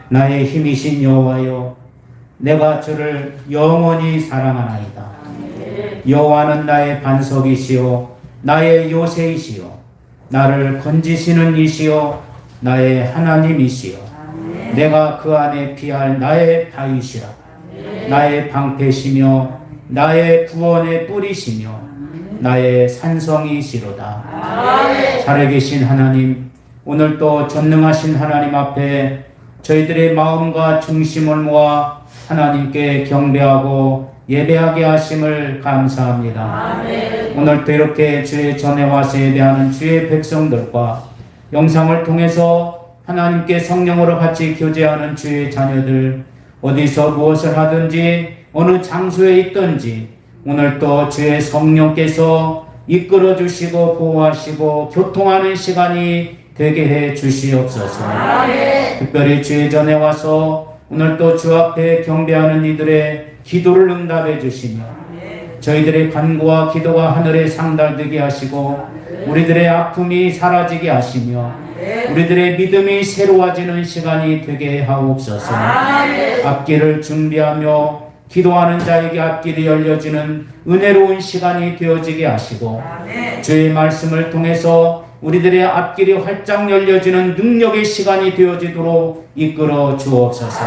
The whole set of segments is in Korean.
나의 힘이신 여호와여, 내가 주를 영원히 사랑하나이다. 여호와는 나의 반석이시요 나의 요새이시요 나를 건지시는 이시요 나의 하나님이시요 내가 그 안에 피할 나의 바위시라. 나의 방패시며 나의 구원의 뿌리시며 나의 산성이시로다. 살아계신 하나님, 오늘도 전능하신 하나님 앞에 저희들의 마음과 중심을 모아 하나님께 경배하고 예배하게 하심을 감사합니다. 오늘도 이렇게 주의 전에 와서 예배하는 주의 백성들과 영상을 통해서 하나님께 성령으로 같이 교제하는 주의 자녀들, 어디서 무엇을 하든지 어느 장소에 있든지 오늘도 주의 성령께서 이끌어 주시고 보호하시고 교통하는 시간이 되게 해 주시옵소서. 특별히 주의 전에 와서 오늘도 주 앞에 경배하는 이들의 기도를 응답해 주시며 저희들의 간구와 기도가 하늘에 상달되게 하시고 우리들의 아픔이 사라지게 하시며 우리들의 믿음이 새로워지는 시간이 되게 하옵소서. 앞길을 준비하며 기도하는 자에게 앞길이 열려지는 은혜로운 시간이 되어지게 하시고 주의 말씀을 통해서 우리들의 앞길이 활짝 열려지는 능력의 시간이 되어지도록 이끌어 주옵소서.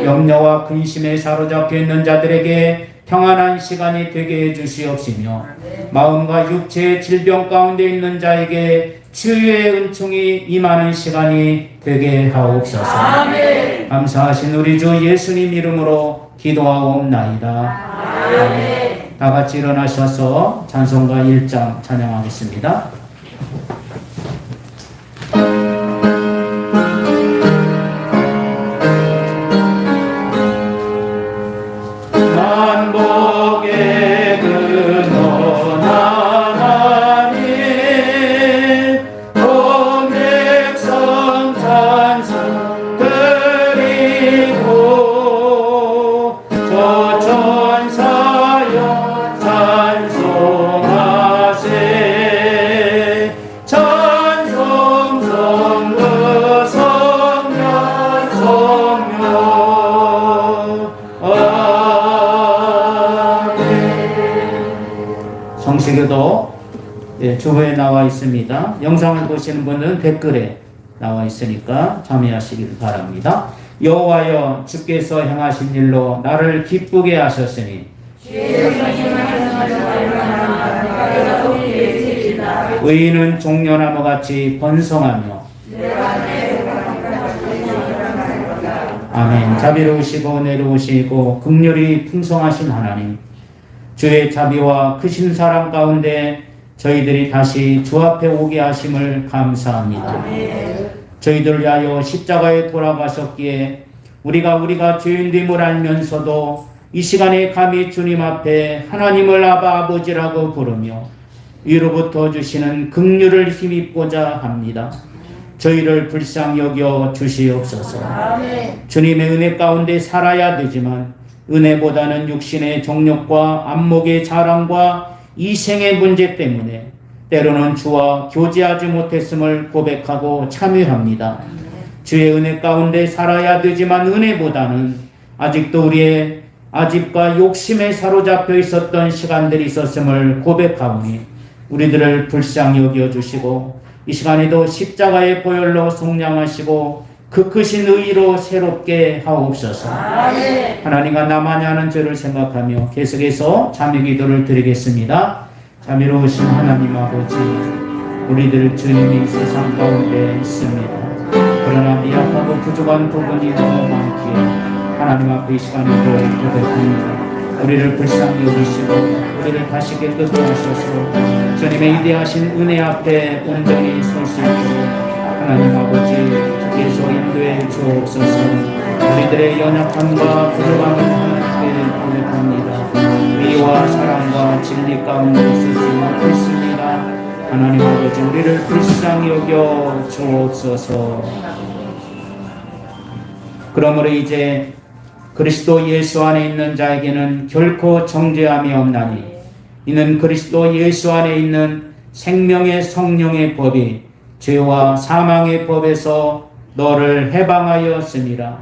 염려와 근심에 사로잡혀 있는 자들에게 평안한 시간이 되게 해주시옵시며 마음과 육체의 질병 가운데 있는 자에게 치유의 은총이 임하는 시간이 되게 하옵소서. 감사하신 우리 주 예수님 이름으로 기도하옵나이다. 아멘. 다 같이 일어나셔서 찬송가 1장 찬양하겠습니다. 만복의 근원 하나님 온 백성 찬송 드리고 저 천사여 찬송하세. 찬송 성부 성령 성시교도 주보에 나와 있습니다. 영상을 보시는 분은 댓글에 나와 있으니까 참여하시길 바랍니다. 여호와여, 주께서 행하신 일로 나를 기쁘게 하셨으니 의인은 종려나무같이 번성하며 아멘. 자비로우시고 은혜로우시고 긍휼이 풍성하신 하나님, 주의 자비와 크신 사랑 가운데 저희들이 다시 주 앞에 오게 하심을 감사합니다. 저희들 위하여 십자가에 돌아가셨기에 우리가 죄인됨을 알면서도 이 시간에 감히 주님 앞에 하나님을 아바 아버지라고 부르며 위로부터 주시는 긍휼을 힘입고자 합니다. 저희를 불쌍히 여겨 주시옵소서. 주님의 은혜 가운데 살아야 되지만 은혜보다는 육신의 정욕과 안목의 자랑과 이생의 문제 때문에 때로는 주와 교제하지 못했음을 고백하고 참여합니다. 주의 은혜 가운데 살아야 되지만 은혜보다는 아직도 우리의 아집과 욕심에 사로잡혀 있었던 시간들이 있었음을 고백하오니 우리들을 불쌍히 여겨주시고 이 시간에도 십자가의 보혈로 속량하시고 그 크신 의로 새롭게 하옵소서. 하나님과 나만이 하는 죄를 생각하며 계속해서 자매 기도를 드리겠습니다. 자비로우신 하나님 아버지, 우리들 주님이 세상 가운데 있습니다. 그러나 미약하고 부족한 부분이 너무 많기에 하나님 앞에 이 시간에도 고백합니다. 우리를 불쌍히 여기시고 우리를 다시 깨끗게 하셔서 주님의 위대하신 은혜 앞에 온전히 설 수 있도록 하나님 아버지 주께서 인도해 주옵소서. 우리들의 연약함과 부족함을 하나님께 고백합니다. 의와 사랑과 진리 가운데 있지 못했습니다. 하나님 아버지, 우리를 불쌍히 여겨 주옵소서. 그러므로 이제 그리스도 예수 안에 있는 자에게는 결코 정죄함이 없나니 이는 그리스도 예수 안에 있는 생명의 성령의 법이 죄와 사망의 법에서 너를 해방하였습니다.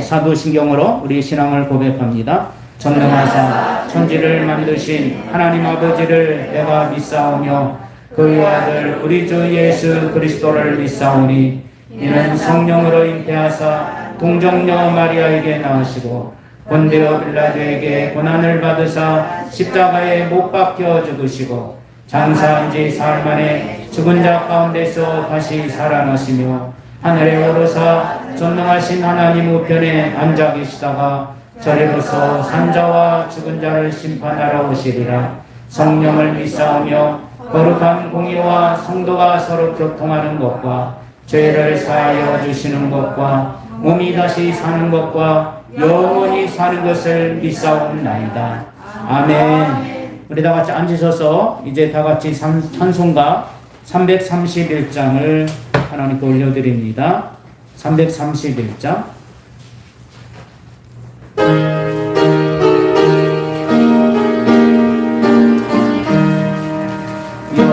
사도신경으로 우리 신앙을 고백합니다. 전능하사 천지를 만드신 하나님 아버지를 내가 믿사오며 그의 아들 우리 주 예수 그리스도를 믿사오니 이는 성령으로 잉태하사 동정녀 마리아에게 나으시고 본디오 빌라도에게 고난을 받으사 십자가에 못 박혀 죽으시고 장사한 지 사흘 만에 죽은 자 가운데서 다시 살아나시며 하늘에 오르사 전능하신 하나님 우편에 앉아 계시다가 저리로서 산자와 죽은 자를 심판하러 오시리라. 성령을 믿사오며 거룩한 공의와 성도가 서로 교통하는 것과 죄를 사하여 주시는 것과 몸이 다시 사는 것과 영원히 사는 것을 믿사옵나이다. 아멘. 우리 다 같이 앉으셔서 이제 다 같이 찬송가 331장을 하나님께 올려드립니다. 331장.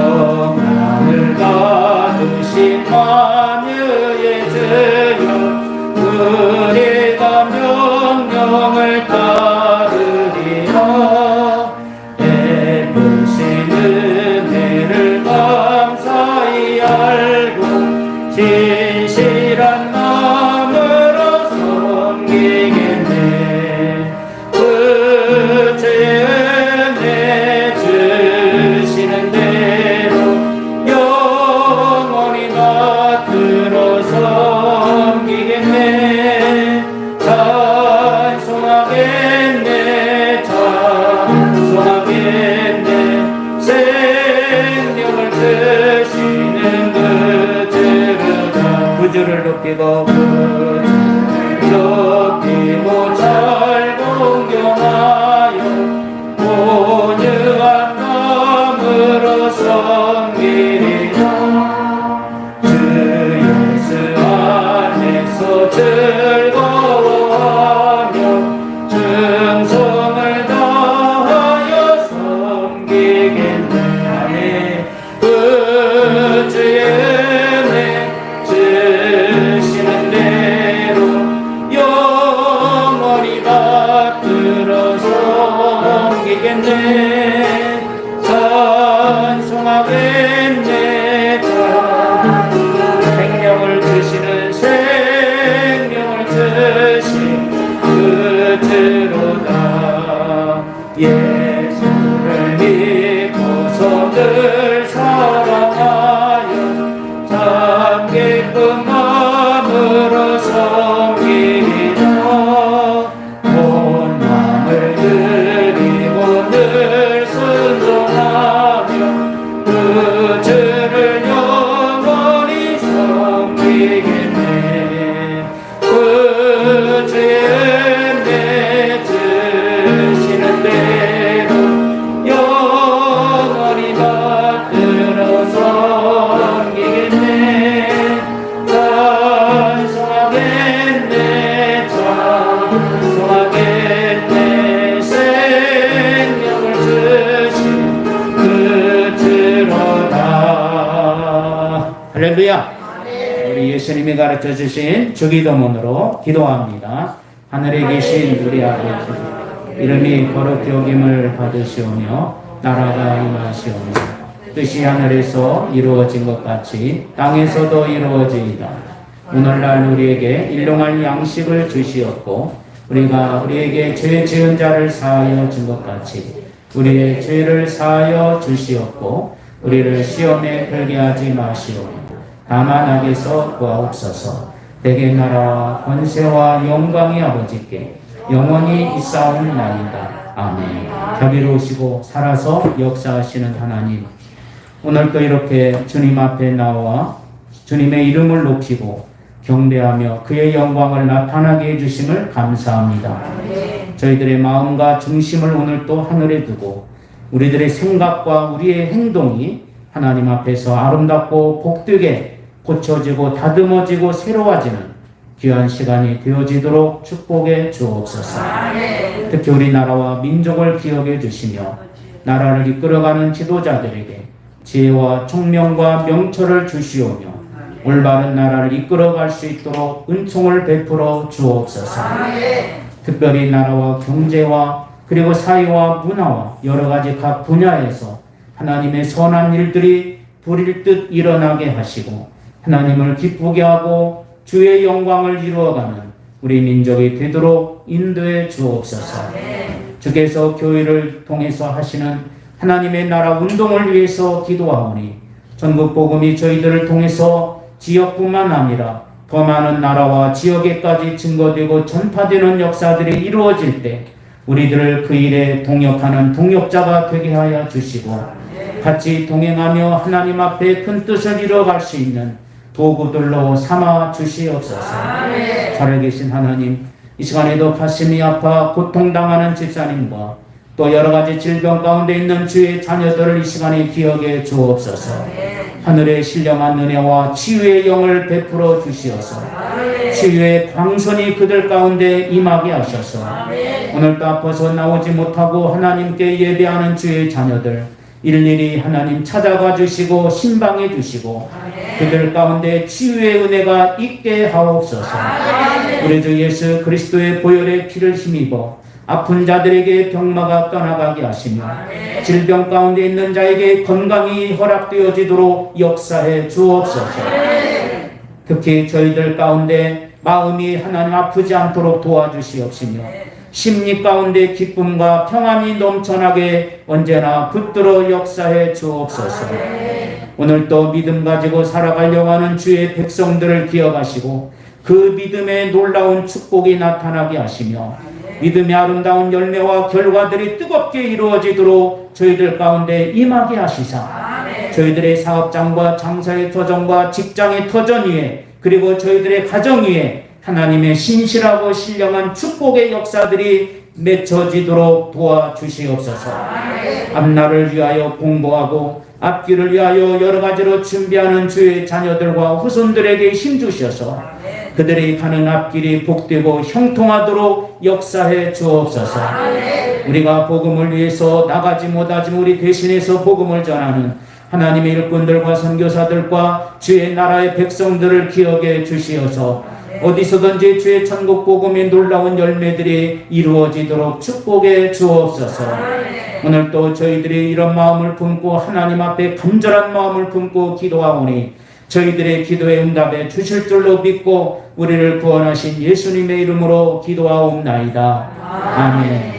영광을 받으신 만유의 주여 우리가 명령을 따르리라. 베푸신 은혜를 감사히 알고 진실한 마음으로 섬기겠네. 그 죄의 은혜 주시는 대로 영원히 받들어 섬기겠네. 찬송하겠네. 찬송하겠네. 생명을 주시는 그 주를 그 주를 높이고 높이고 잘 공경하여 온유한 마음으로 섬기리라. 주 예수 안에서 즐거워하며 충성을 다하여 섬기겠네. 그 주의 은혜 주시는 대로 영원히 받들어 섬기겠네. 찬송하겠네. 생명을 주시는 생명을 주신 그 주로다. 예수를 믿고서 늘 사랑하여 참 기쁜 마음으로 섬기리라. 온 마음을 드리고 늘 순종하며 그 주를 영원히 섬기겠네. 그 주의 은혜 주시는 대로 영원히 받들어 섬기겠네. 찬송하겠네. 찬송하겠네. 생명을 주신 그 주로다. 할렐루야. 우리 예수님이 가르쳐 주신 주기도문으로 기도합니다. 하늘에 계신 우리 아버지, 이름이 거룩히 여김을 받으시오며 나라가 임하시오며 뜻이 하늘에서 이루어진 것 같이 땅에서도 이루어지이다. 오늘날 우리에게 일용할 양식을 주시옵고 우리가 우리에게 죄 지은 자를 사하여 준 것 같이 우리의 죄를 사하여 주시옵고 우리를 시험에 들게 하지 마시오며 다만 악에서 구하옵소서. 대개 나라와 권세와 영광이 아버지께 영원히 있사옵나이다. 아멘. 자비로우시고 살아서 역사하시는 하나님, 오늘도 이렇게 주님 앞에 나와 주님의 이름을 높이고 경배하며 그의 영광을 나타나게 해주심을 감사합니다. 저희들의 마음과 중심을 오늘 또 하늘에 두고 우리들의 생각과 우리의 행동이 하나님 앞에서 아름답고 복되게 고쳐지고 다듬어지고 새로워지는 귀한 시간이 되어지도록 축복해 주옵소서. 특히 우리나라와 민족을 기억해 주시며 나라를 이끌어가는 지도자들에게 지혜와 총명과 명철을 주시오며 올바른 나라를 이끌어갈 수 있도록 은총을 베풀어 주옵소서. 특별히 나라와 경제와 그리고 사회와 문화와 여러 가지 각 분야에서 하나님의 선한 일들이 불일 듯 일어나게 하시고 하나님을 기쁘게 하고 주의 영광을 이루어가는 우리 민족이 되도록 인도해 주옵소서. 주께서 교회를 통해서 하시는 하나님의 나라 운동을 위해서 기도하오니 전국 복음이 저희들을 통해서 지역뿐만 아니라 더 많은 나라와 지역에까지 증거되고 전파되는 역사들이 이루어질 때 우리들을 그 일에 동역하는 동역자가 되게 하여 주시고 같이 동행하며 하나님 앞에 큰 뜻을 이뤄갈 수 있는 도구들로 삼아 주시옵소서. 살아계신 하나님, 이 시간에도 가슴이 아파 고통당하는 집사님과 또 여러 가지 질병 가운데 있는 주의 자녀들을 이 시간에 기억해 주옵소서. 하늘의 신령한 은혜와 치유의 영을 베풀어 주시어서 치유의 광선이 그들 가운데 임하게 하셔서 오늘도 아파서 나오지 못하고 하나님께 예배하는 주의 자녀들 일일이 하나님 찾아가 주시고 신방해 주시고 그들 가운데 치유의 은혜가 있게 하옵소서. 우리 주 예수 그리스도의 보혈의 피를 힘입어 아픈 자들에게 병마가 떠나가게 하시며 질병 가운데 있는 자에게 건강이 허락되어지도록 역사해 주옵소서. 특히 저희들 가운데 마음이 하나님 아프지 않도록 도와주시옵시며 심리 가운데 기쁨과 평안이 넘쳐나게 언제나 붙들어 역사해 주옵소서. 오늘도 믿음 가지고 살아가려고 하는 주의 백성들을 기억하시고 그 믿음의 놀라운 축복이 나타나게 하시며 믿음의 아름다운 열매와 결과들이 뜨겁게 이루어지도록 저희들 가운데 임하게 하시사 저희들의 사업장과 장사의 터전과 직장의 터전 위에 그리고 저희들의 가정 위에 하나님의 신실하고 신령한 축복의 역사들이 맺혀지도록 도와주시옵소서. 앞날을 위하여 공부하고 앞길을 위하여 여러 가지로 준비하는 주의 자녀들과 후손들에게 힘주셔서 그들이 가는 앞길이 복되고 형통하도록 역사해 주옵소서. 우리가 복음을 위해서 나가지 못하지만 우리 대신해서 복음을 전하는 하나님의 일꾼들과 선교사들과 주의 나라의 백성들을 기억해 주시어서 어디서든지 주의 천국 복음의 놀라운 열매들이 이루어지도록 축복해 주옵소서. 오늘 또 저희들이 이런 마음을 품고 하나님 앞에 간절한 마음을 품고 기도하오니 저희들의 기도에 응답해 주실 줄로 믿고 우리를 구원하신 예수님의 이름으로 기도하옵나이다. 아멘.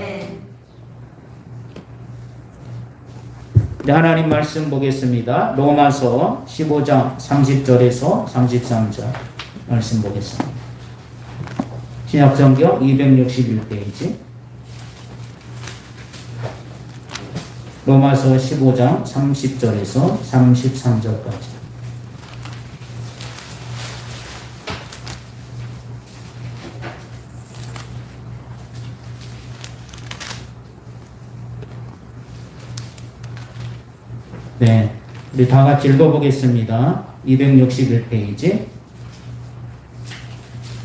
네, 하나님 말씀 보겠습니다. 로마서 15장 30절에서 33절 말씀 보겠습니다. 신약성경 261페이지 로마서 15장 30절에서 33절까지 네, 우리 다 같이 읽어보겠습니다. 261페이지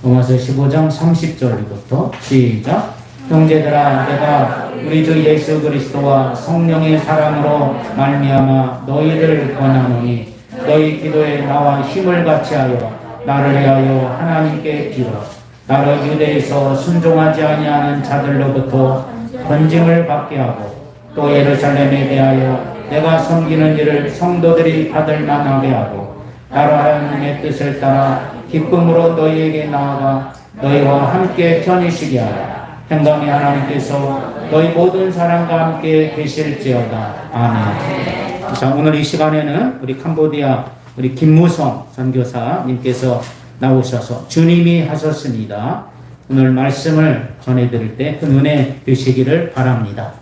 로마서 15장 30절부터 시작. 형제들아, 내가 우리 주 예수 그리스도와 성령의 사랑으로 말미암아 너희를 권하노니 너희 기도에 나와 힘을 같이 하여 나를 위하여 하나님께 빌어 나를 유대에서 순종하지 아니하는 자들로부터 건짐을 받게 하고 또 예루살렘에 대하여 내가 섬기는 일을 성도들이 받을 만하게 하고 나로 하나님의 뜻을 따라 기쁨으로 너희에게 나아가 너희와 함께 편히쉬게 하라. 평강의 하나님께서 너희 모든 사람과 함께 계실지어다. 아멘. 자, 오늘 이 시간에는 우리 캄보디아 우리 김무성 선교사님께서 나오셔서 주님이 하셨습니다. 오늘 말씀을 전해드릴 때 큰 은혜 되시기를 바랍니다.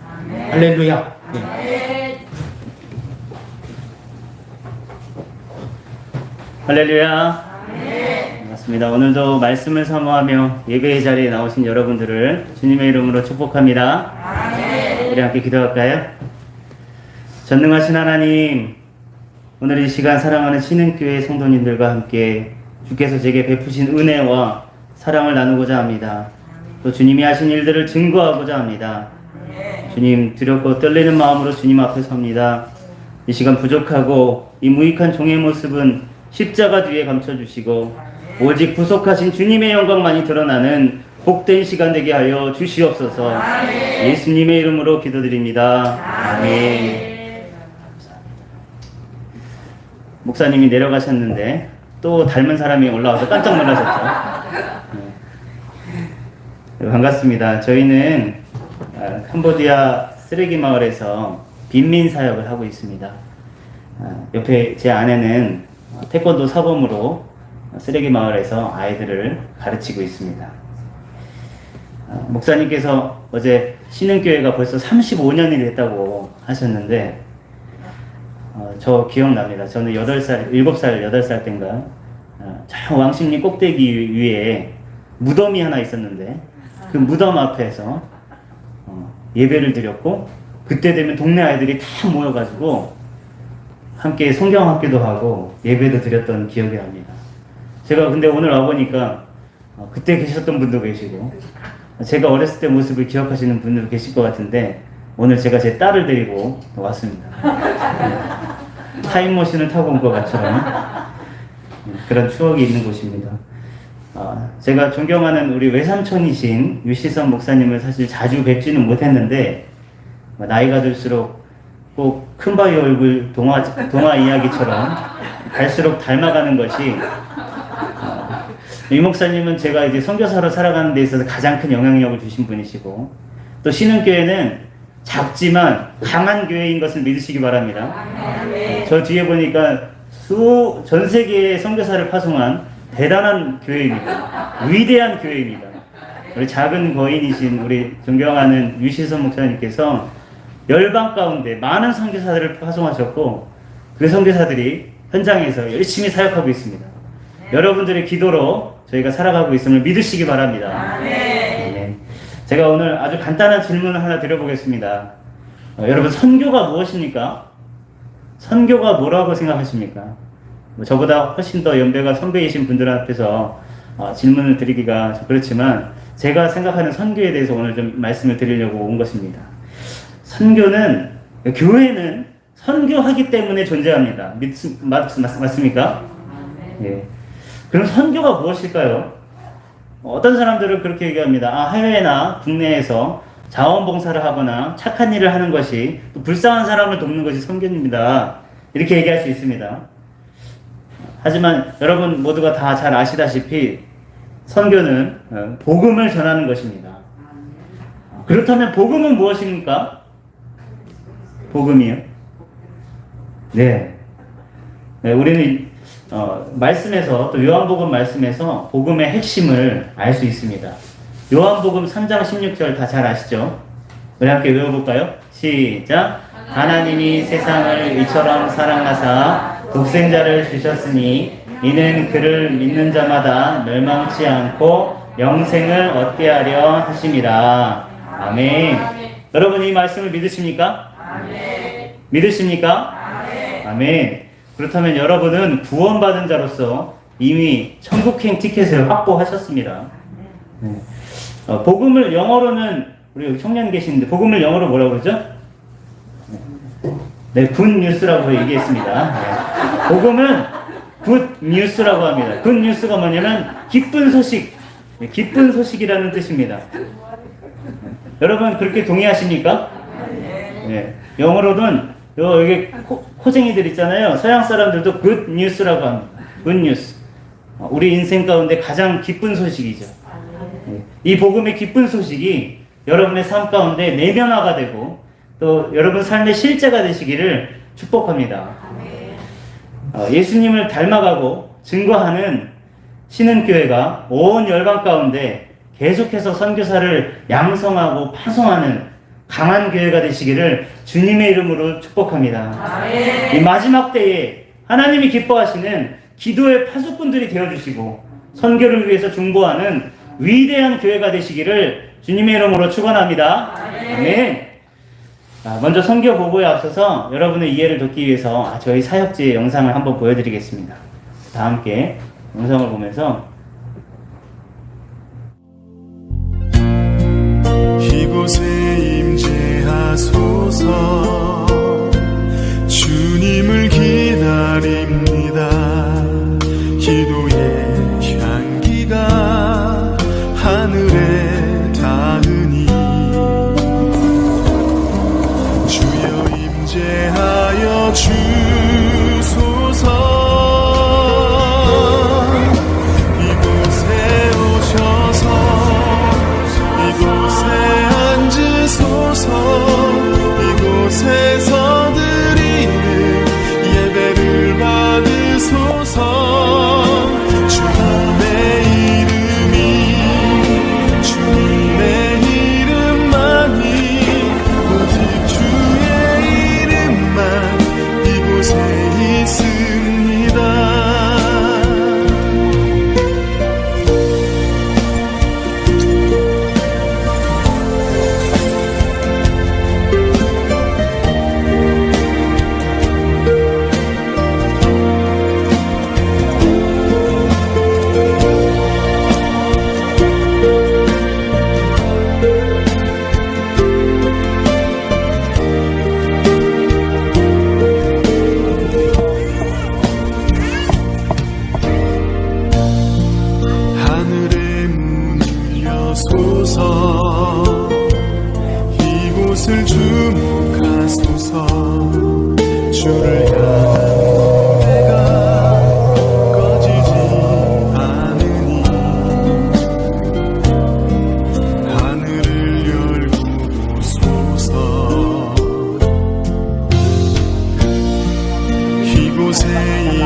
할렐루야. 네. 할렐루야. 반갑습니다. 오늘도 말씀을 사모하며 예배의 자리에 나오신 여러분들을 주님의 이름으로 축복합니다. 우리 함께 기도할까요? 전능하신 하나님, 오늘 이 시간 사랑하는 신흥교회 성도님들과 함께 주께서 제게 베푸신 은혜와 사랑을 나누고자 합니다. 또 주님이 하신 일들을 증거하고자 합니다. 주님, 두렵고 떨리는 마음으로 주님 앞에 섭니다. 이 시간 부족하고 이 무익한 종의 모습은 십자가 뒤에 감춰주시고 오직 구속하신 주님의 영광만이 드러나는 복된 시간 되게 하여 주시옵소서. 예수님의 이름으로 기도드립니다. 아멘. 목사님이 내려가셨는데 또 닮은 사람이 올라와서 깜짝 놀라셨죠. 네. 반갑습니다. 저희는 캄보디아 쓰레기 마을에서 빈민 사역을 하고 있습니다. 옆에 제 아내는 태권도 사범으로 쓰레기 마을에서 아이들을 가르치고 있습니다. 목사님께서 어제 신흥교회가 벌써 35년이 됐다고 하셨는데 저 기억납니다. 저는 7살, 7살, 8살 때인가 저 왕십리 꼭대기 위에 무덤이 하나 있었는데 그 무덤 앞에서 예배를 드렸고 그때 되면 동네 아이들이 다 모여가지고 함께 성경학교도 하고 예배도 드렸던 기억이 납니다. 제가 근데 오늘 와보니까 그때 계셨던 분도 계시고 제가 어렸을 때 모습을 기억하시는 분들도 계실 것 같은데 오늘 제가 제 딸을 데리고 왔습니다. 타임머신을 타고 온 것 같처럼 그런 추억이 있는 곳입니다. 제가 존경하는 우리 외삼촌이신 유시선 목사님을 사실 자주 뵙지는 못했는데 나이가 들수록 꼭 큰바위 얼굴 동화 이야기처럼 갈수록 닮아가는 것이 이 목사님은 제가 이제 선교사로 살아가는 데 있어서 가장 큰 영향력을 주신 분이시고 또 신흥교회는 작지만 강한 교회인 것을 믿으시기 바랍니다. 저 뒤에 보니까 전 세계의 선교사를 파송한 대단한 교회입니다. 위대한 교회입니다. 우리 작은 거인이신 우리 존경하는 유시선 목사님께서 열방 가운데 많은 선교사들을 파송하셨고 그 선교사들이 현장에서 열심히 사역하고 있습니다. 여러분들의 기도로 저희가 살아가고 있음을 믿으시기 바랍니다. 네. 제가 오늘 아주 간단한 질문을 하나 드려보겠습니다. 여러분 선교가 무엇입니까? 선교가 뭐라고 생각하십니까? 저보다 훨씬 더 연배가 선배이신 분들 앞에서 질문을 드리기가 그렇지만 제가 생각하는 선교에 대해서 오늘 좀 말씀을 드리려고 온 것입니다. 선교는 교회는 선교하기 때문에 존재합니다. 맞습니까? 예. 그럼 선교가 무엇일까요? 어떤 사람들은 그렇게 얘기합니다. 해외나 국내에서 자원봉사를 하거나 착한 일을 하는 것이 또 불쌍한 사람을 돕는 것이 선교입니다. 이렇게 얘기할 수 있습니다. 하지만 여러분 모두가 다 잘 아시다시피 선교는 복음을 전하는 것입니다. 그렇다면 복음은 무엇입니까? 복음이요? 네. 우리는 말씀에서 또 요한복음 말씀에서 복음의 핵심을 알 수 있습니다. 요한복음 3장 16절 다 잘 아시죠? 우리 함께 외워볼까요? 시작! 하나님이 세상을 이처럼 사랑하사 독생자를 주셨으니 이는 그를 믿는 자마다 멸망치 않고 영생을 얻게 하려 하심이라. 아멘. 여러분 이 말씀을 믿으십니까? 아멘. 믿으십니까? 아멘. 아멘. 그렇다면 여러분은 구원받은 자로서 이미 천국행 티켓을 확보하셨습니다. 네. 복음을 영어로는 우리 청년 계시는데 복음을 영어로 뭐라고 그러죠? 네, 굿뉴스라고 얘기했습니다. 네. 복음은 굿뉴스라고 합니다. 굿뉴스가 뭐냐면 기쁜 소식, 기쁜 소식이라는 뜻입니다. 여러분 그렇게 동의하십니까? 네. 영어로는 여기 코쟁이들 있잖아요. 서양 사람들도 굿뉴스라고 합니다. 굿뉴스. 우리 인생 가운데 가장 기쁜 소식이죠. 이 복음의 기쁜 소식이 여러분의 삶 가운데 내면화가 되고 또 여러분 삶의 실제가 되시기를 축복합니다. 예수님을 닮아가고 증거하는 신흥교회가 온 열방 가운데 계속해서 선교사를 양성하고 파송하는 강한 교회가 되시기를 주님의 이름으로 축복합니다. 이 마지막 때에 하나님이 기뻐하시는 기도의 파수꾼들이 되어주시고 선교를 위해서 중보하는 위대한 교회가 되시기를 주님의 이름으로 축원합니다. 아멘. 먼저 선교 보고에 앞서서 여러분의 이해를 돕기 위해서 저희 사역지의 영상을 한번 보여드리겠습니다. 다 함께 영상을 보면서 이곳에 임재하소서 주님을 기다립니다.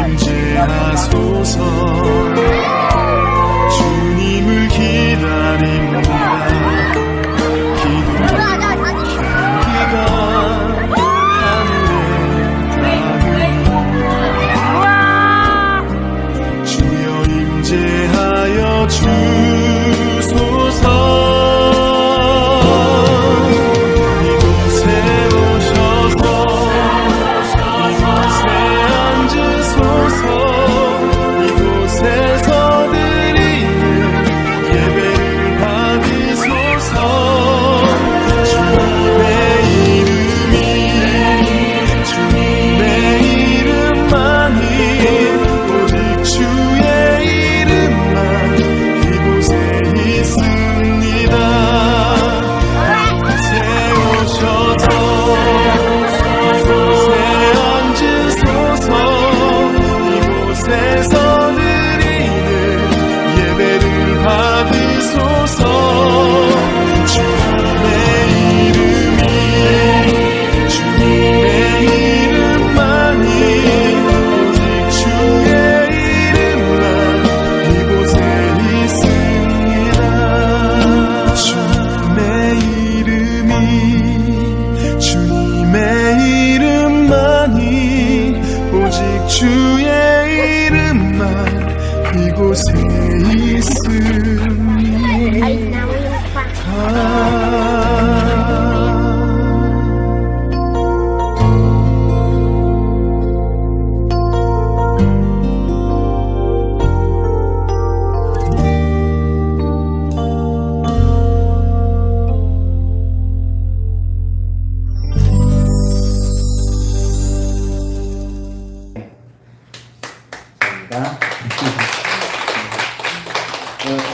임재하소서. 주님을 기다립니다. 기도가 하늘에 닿으니 주여 임재하여 주소서. 주의 이름만 이곳에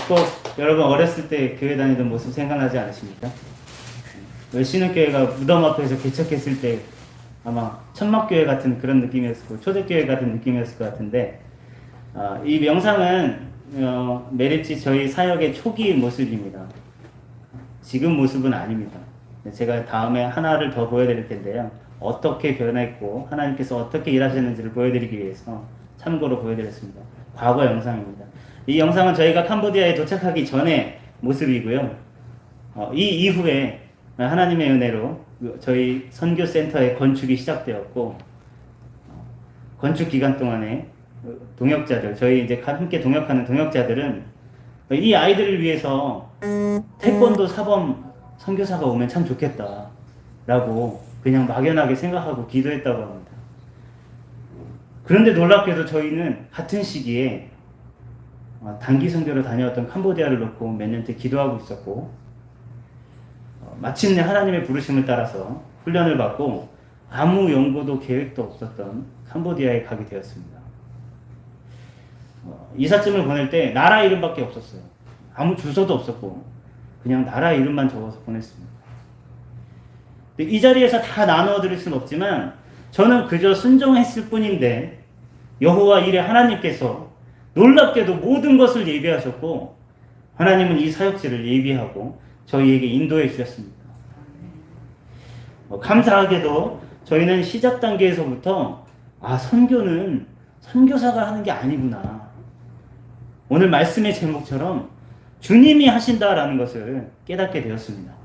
꼭 여러분 어렸을 때 교회 다니던 모습 생각나지 않으십니까? 신흥교회가 무덤 앞에서 개척했을 때 아마 천막교회 같은 그런 느낌이었고 초대교회 같은 느낌이었을 것 같은데, 이 명상은 메리츠 저희 사역의 초기 모습입니다. 지금 모습은 아닙니다. 제가 다음에 하나를 더 보여드릴 텐데요. 어떻게 변했고 하나님께서 어떻게 일하셨는지를 보여드리기 위해서 참고로 보여드렸습니다. 과거 영상입니다. 이 영상은 저희가 캄보디아에 도착하기 전의 모습이고요. 이 이후에 하나님의 은혜로 저희 선교센터의 건축이 시작되었고, 건축 기간 동안에 동역자들, 저희 이제 함께 동역하는 동역자들은 이 아이들을 위해서 태권도 사범 선교사가 오면 참 좋겠다라고 그냥 막연하게 생각하고 기도했다고 합니다. 그런데 놀랍게도 저희는 같은 시기에 단기 선교로 다녀왔던 캄보디아를 놓고 몇 년째 기도하고 있었고, 마침내 하나님의 부르심을 따라서 훈련을 받고 아무 연고도 계획도 없었던 캄보디아에 가게 되었습니다. 이삿짐을 보낼 때 나라 이름밖에 없었어요. 아무 주소도 없었고 그냥 나라 이름만 적어서 보냈습니다. 이 자리에서 다 나누어 드릴 수는 없지만 저는 그저 순종했을 뿐인데, 여호와 이레 하나님께서 놀랍게도 모든 것을 예비하셨고 하나님은 이 사역지를 예비하고 저희에게 인도해 주셨습니다. 감사하게도 저희는 시작 단계에서부터 선교는 선교사가 하는 게 아니구나, 오늘 말씀의 제목처럼 주님이 하신다라는 것을 깨닫게 되었습니다.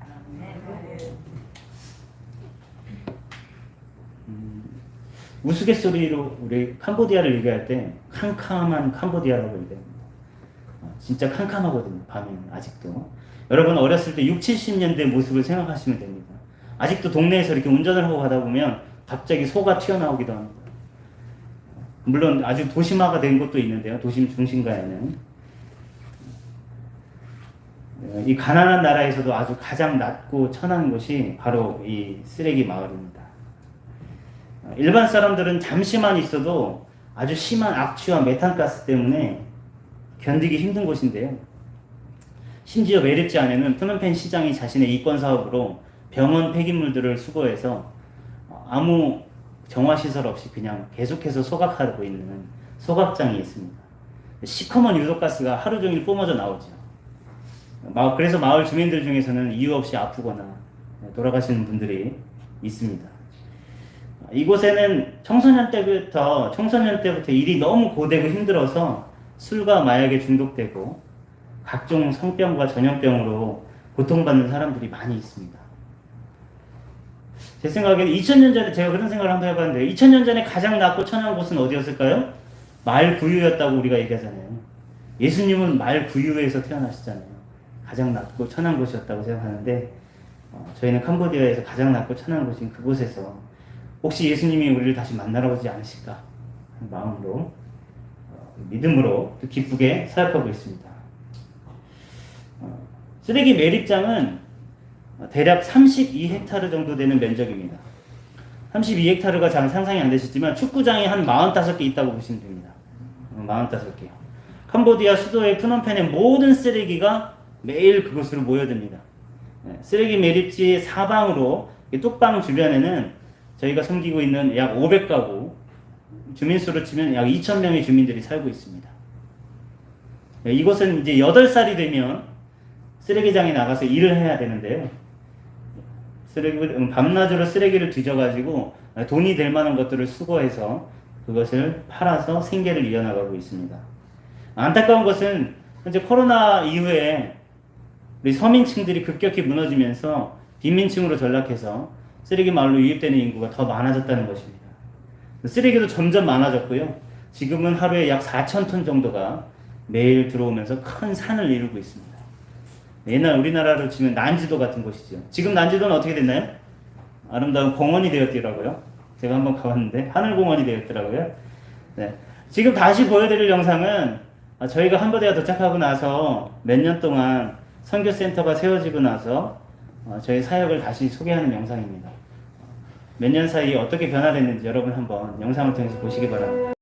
우스갯소리로 우리 캄보디아를 얘기할 때 캄캄한 캄보디아라고 얘기합니다. 진짜 캄캄하거든요, 밤에는 아직도. 여러분 어렸을 때 60, 70년대 모습을 생각하시면 됩니다. 아직도 동네에서 이렇게 운전을 하고 가다 보면 갑자기 소가 튀어나오기도 합니다. 물론 아주 도심화가 된 곳도 있는데요, 도심 중심가에는. 이 가난한 나라에서도 아주 가장 낮고 천한 곳이 바로 이 쓰레기 마을입니다. 일반 사람들은 잠시만 있어도 아주 심한 악취와 메탄가스 때문에 견디기 힘든 곳인데요. 심지어 메르츠 안에는 프놈펜 시장이 자신의 이권 사업으로 병원 폐기물들을 수거해서 아무 정화시설 없이 그냥 계속해서 소각하고 있는 소각장이 있습니다. 시커먼 유독가스가 하루 종일 뿜어져 나오죠. 그래서 마을 주민들 중에서는 이유 없이 아프거나 돌아가시는 분들이 있습니다. 이곳에는 청소년 때부터 일이 너무 고되고 힘들어서 술과 마약에 중독되고 각종 성병과 전염병으로 고통받는 사람들이 많이 있습니다. 제 생각에는 2000년 전에 제가 그런 생각을 한번 해봤는데 2000년 전에 가장 낮고 천한 곳은 어디였을까요? 말구유였다고 우리가 얘기하잖아요. 예수님은 말구유에서 태어나시잖아요. 가장 낮고 천한 곳이었다고 생각하는데 저희는 캄보디아에서 가장 낮고 천한 곳인 그곳에서 혹시 예수님이 우리를 다시 만나러 오지 않으실까 하는 마음으로 믿음으로 또 기쁘게 사역하고 있습니다. 쓰레기 매립장은 대략 32헥타르 정도 되는 면적입니다. 32헥타르가 잘 상상이 안 되시지만 축구장이 한 45개 있다고 보시면 됩니다. 45개요. 캄보디아 수도의 프놈펜의 모든 쓰레기가 매일 그곳으로 모여듭니다. 쓰레기 매립지 사방으로 뚝방 주변에는 저희가 섬기고 있는 약 500가구, 주민수로 치면 약 2,000명의 주민들이 살고 있습니다. 이곳은 이제 8살이 되면 쓰레기장에 나가서 일을 해야 되는데요. 밤낮으로 쓰레기를 뒤져가지고 돈이 될 만한 것들을 수거해서 그것을 팔아서 생계를 이어나가고 있습니다. 안타까운 것은 현재 코로나 이후에 우리 서민층들이 급격히 무너지면서 빈민층으로 전락해서 쓰레기 마을로 유입되는 인구가 더 많아졌다는 것입니다. 쓰레기도 점점 많아졌고요. 지금은 하루에 약 4,000톤 정도가 매일 들어오면서 큰 산을 이루고 있습니다. 옛날 우리나라로 치면 난지도 같은 곳이죠. 지금 난지도는 어떻게 됐나요? 아름다운 공원이 되었더라고요. 제가 한번 가봤는데 하늘공원이 되었더라고요. 네. 지금 다시 보여드릴 영상은 저희가 캄보디아 도착하고 나서 몇 년 동안 선교센터가 세워지고 나서 저희 사역을 다시 소개하는 영상입니다. 몇 년 사이에 어떻게 변화됐는지 여러분 한번 영상을 통해서 보시기 바랍니다.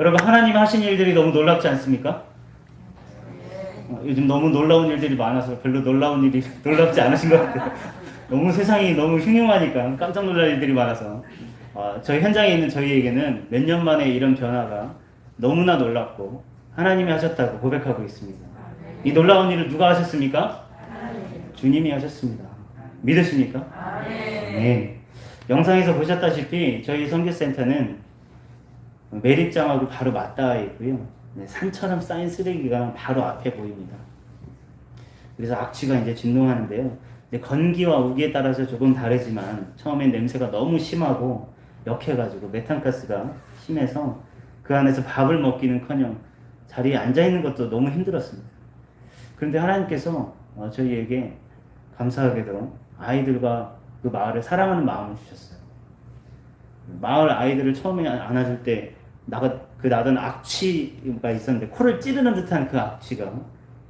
여러분, 하나님 하신 일들이 너무 놀랍지 않습니까? 요즘 너무 놀라운 일들이 많아서 별로 놀랍지 않으신 것 같아요. 너무 세상이 너무 흉흉하니까 깜짝 놀랄 일들이 많아서 저희 현장에 있는 저희에게는 몇 년 만에 이런 변화가 너무나 놀랍고 하나님이 하셨다고 고백하고 있습니다. 이 놀라운 일을 누가 하셨습니까? 주님이 하셨습니다. 믿으십니까? 네. 영상에서 보셨다시피 저희 선교센터는 매립장하고 바로 맞닿아 있고요. 네, 산처럼 쌓인 쓰레기가 바로 앞에 보입니다. 그래서 악취가 이제 진동하는데요. 이제 건기와 우기에 따라서 조금 다르지만 처음엔 냄새가 너무 심하고 역해가지고 메탄가스가 심해서 그 안에서 밥을 먹기는커녕 자리에 앉아 있는 것도 너무 힘들었습니다. 그런데 하나님께서 저희에게 감사하게도 아이들과 그 마을을 사랑하는 마음을 주셨어요. 마을 아이들을 처음에 안아줄 때 나던 악취가 있었는데 코를 찌르는 듯한 그 악취가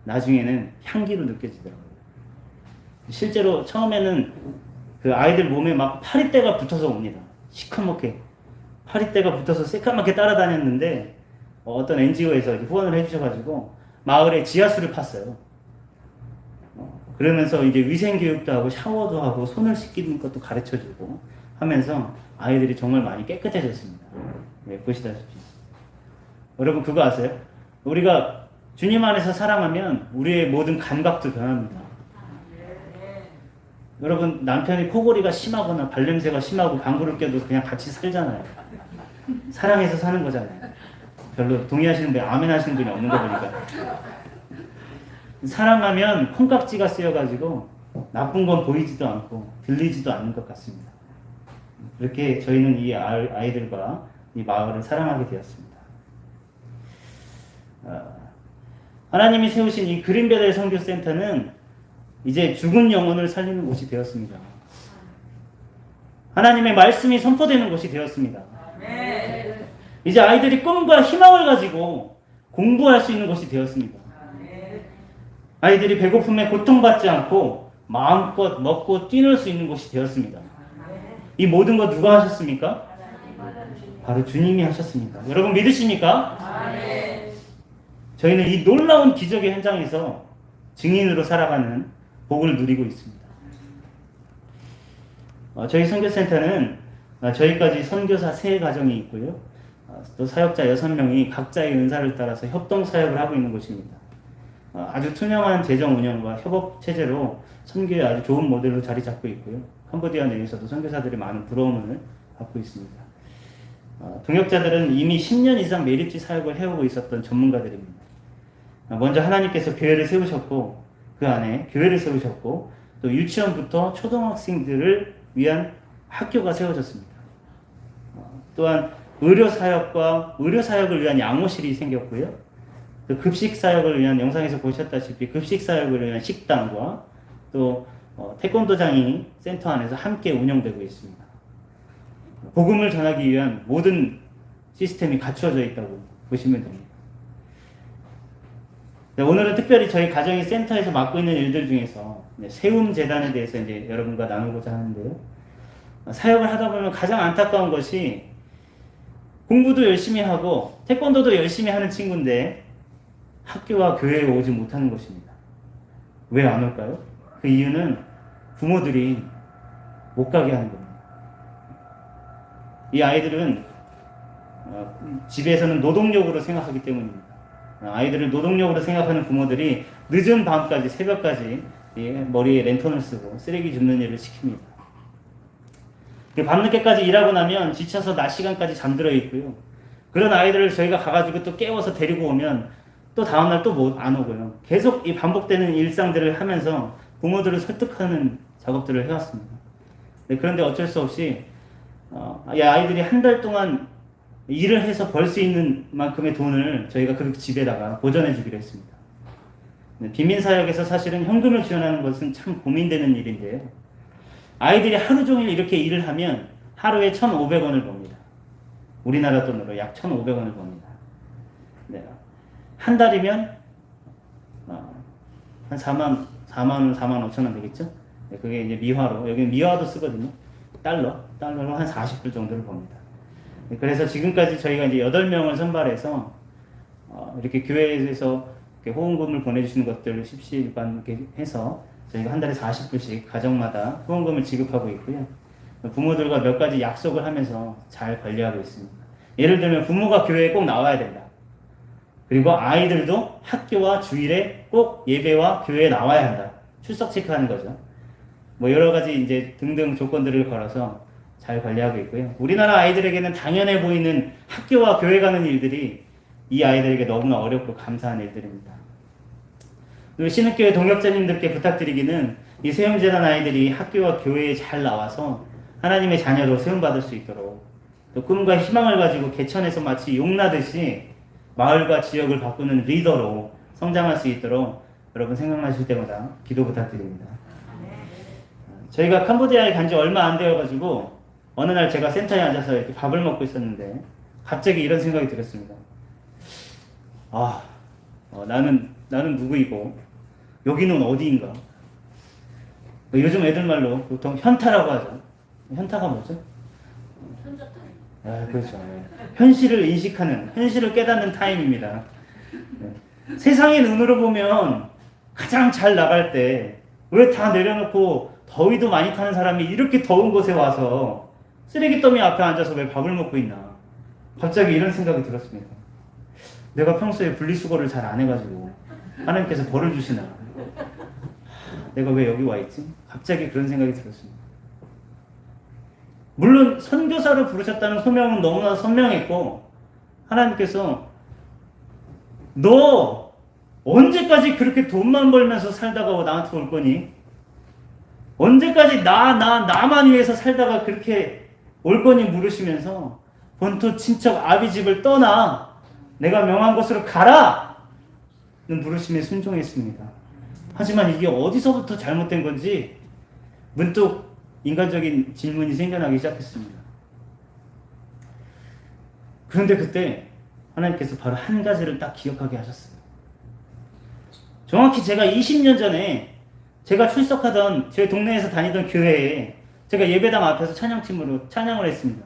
나중에는 향기로 느껴지더라고요. 실제로 처음에는 그 아이들 몸에 막 파리떼가 붙어서 옵니다. 시커멓게 파리떼가 붙어서 새까맣게 따라다녔는데 어떤 NGO에서 후원을 해주셔가지고 마을에 지하수를 팠어요. 그러면서 이제 위생교육도 하고 샤워도 하고 손을 씻기는 것도 가르쳐주고 하면서 아이들이 정말 많이 깨끗해졌습니다. 네, 보시다시피. 여러분 그거 아세요? 우리가 주님 안에서 사랑하면 우리의 모든 감각도 변합니다. 여러분 남편이 코골이가 심하거나 발냄새가 심하고 방구를 껴도 그냥 같이 살잖아요. 사랑해서 사는 거잖아요. 별로 동의하시는 분, 아멘 하시는 분이 없는 거 보니까. 사랑하면 콩깍지가 쓰여가지고 나쁜 건 보이지도 않고 들리지도 않는 것 같습니다. 이렇게 저희는 이 아이들과 이 마을을 사랑하게 되었습니다. 하나님이 세우신 이 그린베델 선교센터는 이제 죽은 영혼을 살리는 곳이 되었습니다. 하나님의 말씀이 선포되는 곳이 되었습니다. 이제 아이들이 꿈과 희망을 가지고 공부할 수 있는 곳이 되었습니다. 아이들이 배고픔에 고통받지 않고 마음껏 먹고 뛰놀 수 있는 곳이 되었습니다. 이 모든 것 누가 하셨습니까? 바로 주님이 하셨습니다. 여러분 믿으십니까? 저희는 이 놀라운 기적의 현장에서 증인으로 살아가는 복을 누리고 있습니다. 저희 선교센터는 저희까지 선교사 3가정이 있고요. 또 사역자 6명이 각자의 은사를 따라서 협동 사역을 하고 있는 곳입니다. 아주 투명한 재정 운영과 협업 체제로 선교에 아주 좋은 모델로 자리 잡고 있고요. 캄보디아 내에서도 선교사들이 많은 부러움을 받고 있습니다. 동역자들은 이미 10년 이상 매립지 사역을 해오고 있었던 전문가들입니다. 먼저 하나님께서 교회를 세우셨고 그 안에 교회를 세우셨고 또 유치원부터 초등학생들을 위한 학교가 세워졌습니다. 또한 의료사역을 위한 양호실이 생겼고요. 또 급식사역을 위한 영상에서 보셨다시피 급식사역을 위한 식당과 또 태권도장이 센터 안에서 함께 운영되고 있습니다. 복음을 전하기 위한 모든 시스템이 갖추어져 있다고 보시면 됩니다. 네, 오늘은 특별히 저희 가정이 센터에서 맡고 있는 일들 중에서 세움재단에 대해서 이제 여러분과 나누고자 하는데요. 사역을 하다 보면 가장 안타까운 것이 공부도 열심히 하고 태권도도 열심히 하는 친구인데 학교와 교회에 오지 못하는 것입니다. 왜 안 올까요? 그 이유는 부모들이 못 가게 하는 겁니다. 이 아이들은 집에서는 노동력으로 생각하기 때문입니다. 아이들을 노동력으로 생각하는 부모들이 늦은 밤까지 새벽까지 머리에 랜턴을 쓰고 쓰레기 줍는 일을 시킵니다. 밤늦게까지 일하고 나면 지쳐서 낮 시간까지 잠들어 있고요. 그런 아이들을 저희가 가가지고 또 깨워서 데리고 오면 또 다음날 또 안 오고요. 계속 이 반복되는 일상들을 하면서 부모들을 설득하는 작업들을 해왔습니다. 그런데 어쩔 수 없이 아이들이 한 달 동안 일을 해서 벌 수 있는 만큼의 돈을 저희가 그 집에다가 보전해 주기로 했습니다. 빈민사역에서 사실은 현금을 지원하는 것은 참 고민되는 일인데요. 아이들이 하루 종일 이렇게 일을 하면 하루에 1,500원을 법니다. 우리나라 돈으로 약 1,500원을 법니다. 네. 한 달이면 한 4만 5천 원 되겠죠? 네, 그게 이제 미화로, 여기 미화도 쓰거든요. 달러로 한 40불 정도를 법니다. 그래서 지금까지 저희가 이제 8명을 선발해서 이렇게 교회에서 이렇게 후원금을 보내주시는 것들을 십시일반 이렇게 해서 저희가 한 달에 40불씩 가정마다 후원금을 지급하고 있고요. 부모들과 몇 가지 약속을 하면서 잘 관리하고 있습니다. 예를 들면 부모가 교회에 꼭 나와야 된다. 그리고 아이들도 학교와 주일에 꼭 예배와 교회에 나와야 한다. 출석 체크하는 거죠. 뭐 여러 가지 이제 등등 조건들을 걸어서 잘 관리하고 있고요. 우리나라 아이들에게는 당연해 보이는 학교와 교회 가는 일들이 이 아이들에게 너무나 어렵고 감사한 일들입니다. 그리고 신흥교회 동역자님들께 부탁드리기는 이 세움재단 아이들이 학교와 교회에 잘 나와서 하나님의 자녀로 세움받을 수 있도록 또 꿈과 희망을 가지고 개천에서 마치 용나듯이 마을과 지역을 바꾸는 리더로 성장할 수 있도록 여러분 생각나실 때마다 기도 부탁드립니다. 저희가 캄보디아에 간 지 얼마 안 되어가지고 어느 날 제가 센터에 앉아서 이렇게 밥을 먹고 있었는데 갑자기 이런 생각이 들었습니다. 나는 누구이고 여기는 어디인가? 요즘 애들 말로 보통 현타라고 하죠. 현타가 뭐죠? 그렇죠. 현실을 인식하는, 현실을 깨닫는 타임입니다. 세상의 눈으로 보면 가장 잘 나갈 때 왜 다 내려놓고 더위도 많이 타는 사람이 이렇게 더운 곳에 와서 쓰레기 더미 앞에 앉아서 왜 밥을 먹고 있나? 갑자기 이런 생각이 들었습니다. 내가 평소에 분리수거를 잘 안 해가지고 하나님께서 벌을 주시나? 내가 왜 여기 와 있지? 갑자기 그런 생각이 들었습니다. 물론 선교사로 부르셨다는 소명은 너무나 선명했고 하나님께서 너 언제까지 그렇게 돈만 벌면서 살다가 나한테 올 거니? 언제까지 나만 위해서 살다가 그렇게 올 거니 물으시면서 본토 친척 아비집을 떠나 내가 명한 곳으로 가라! 는 부르심에 순종했습니다. 하지만 이게 어디서부터 잘못된 건지 문득 인간적인 질문이 생겨나기 시작했습니다. 그런데 그때 하나님께서 바로 한 가지를 딱 기억하게 하셨어요. 정확히 제가 20년 전에 제가 출석하던 제 동네에서 다니던 교회에 제가 예배당 앞에서 찬양팀으로 찬양을 했습니다.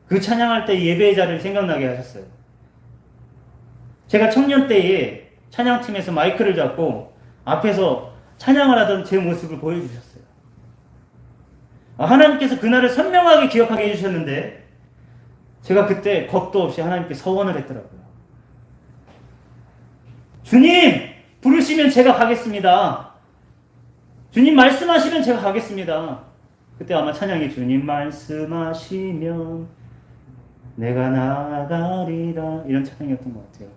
그 찬양할 때 예배의 자리를 생각나게 하셨어요. 제가 청년 때에 찬양팀에서 마이크를 잡고 앞에서 찬양을 하던 제 모습을 보여주셨어요. 하나님께서 그날을 선명하게 기억하게 해주셨는데 제가 그때 겁도 없이 하나님께 서원을 했더라고요. 주님! 부르시면 제가 가겠습니다. 주님 말씀하시면 제가 가겠습니다. 그때 아마 찬양이 주님 말씀하시면 내가 나가리라 이런 찬양이었던 것 같아요.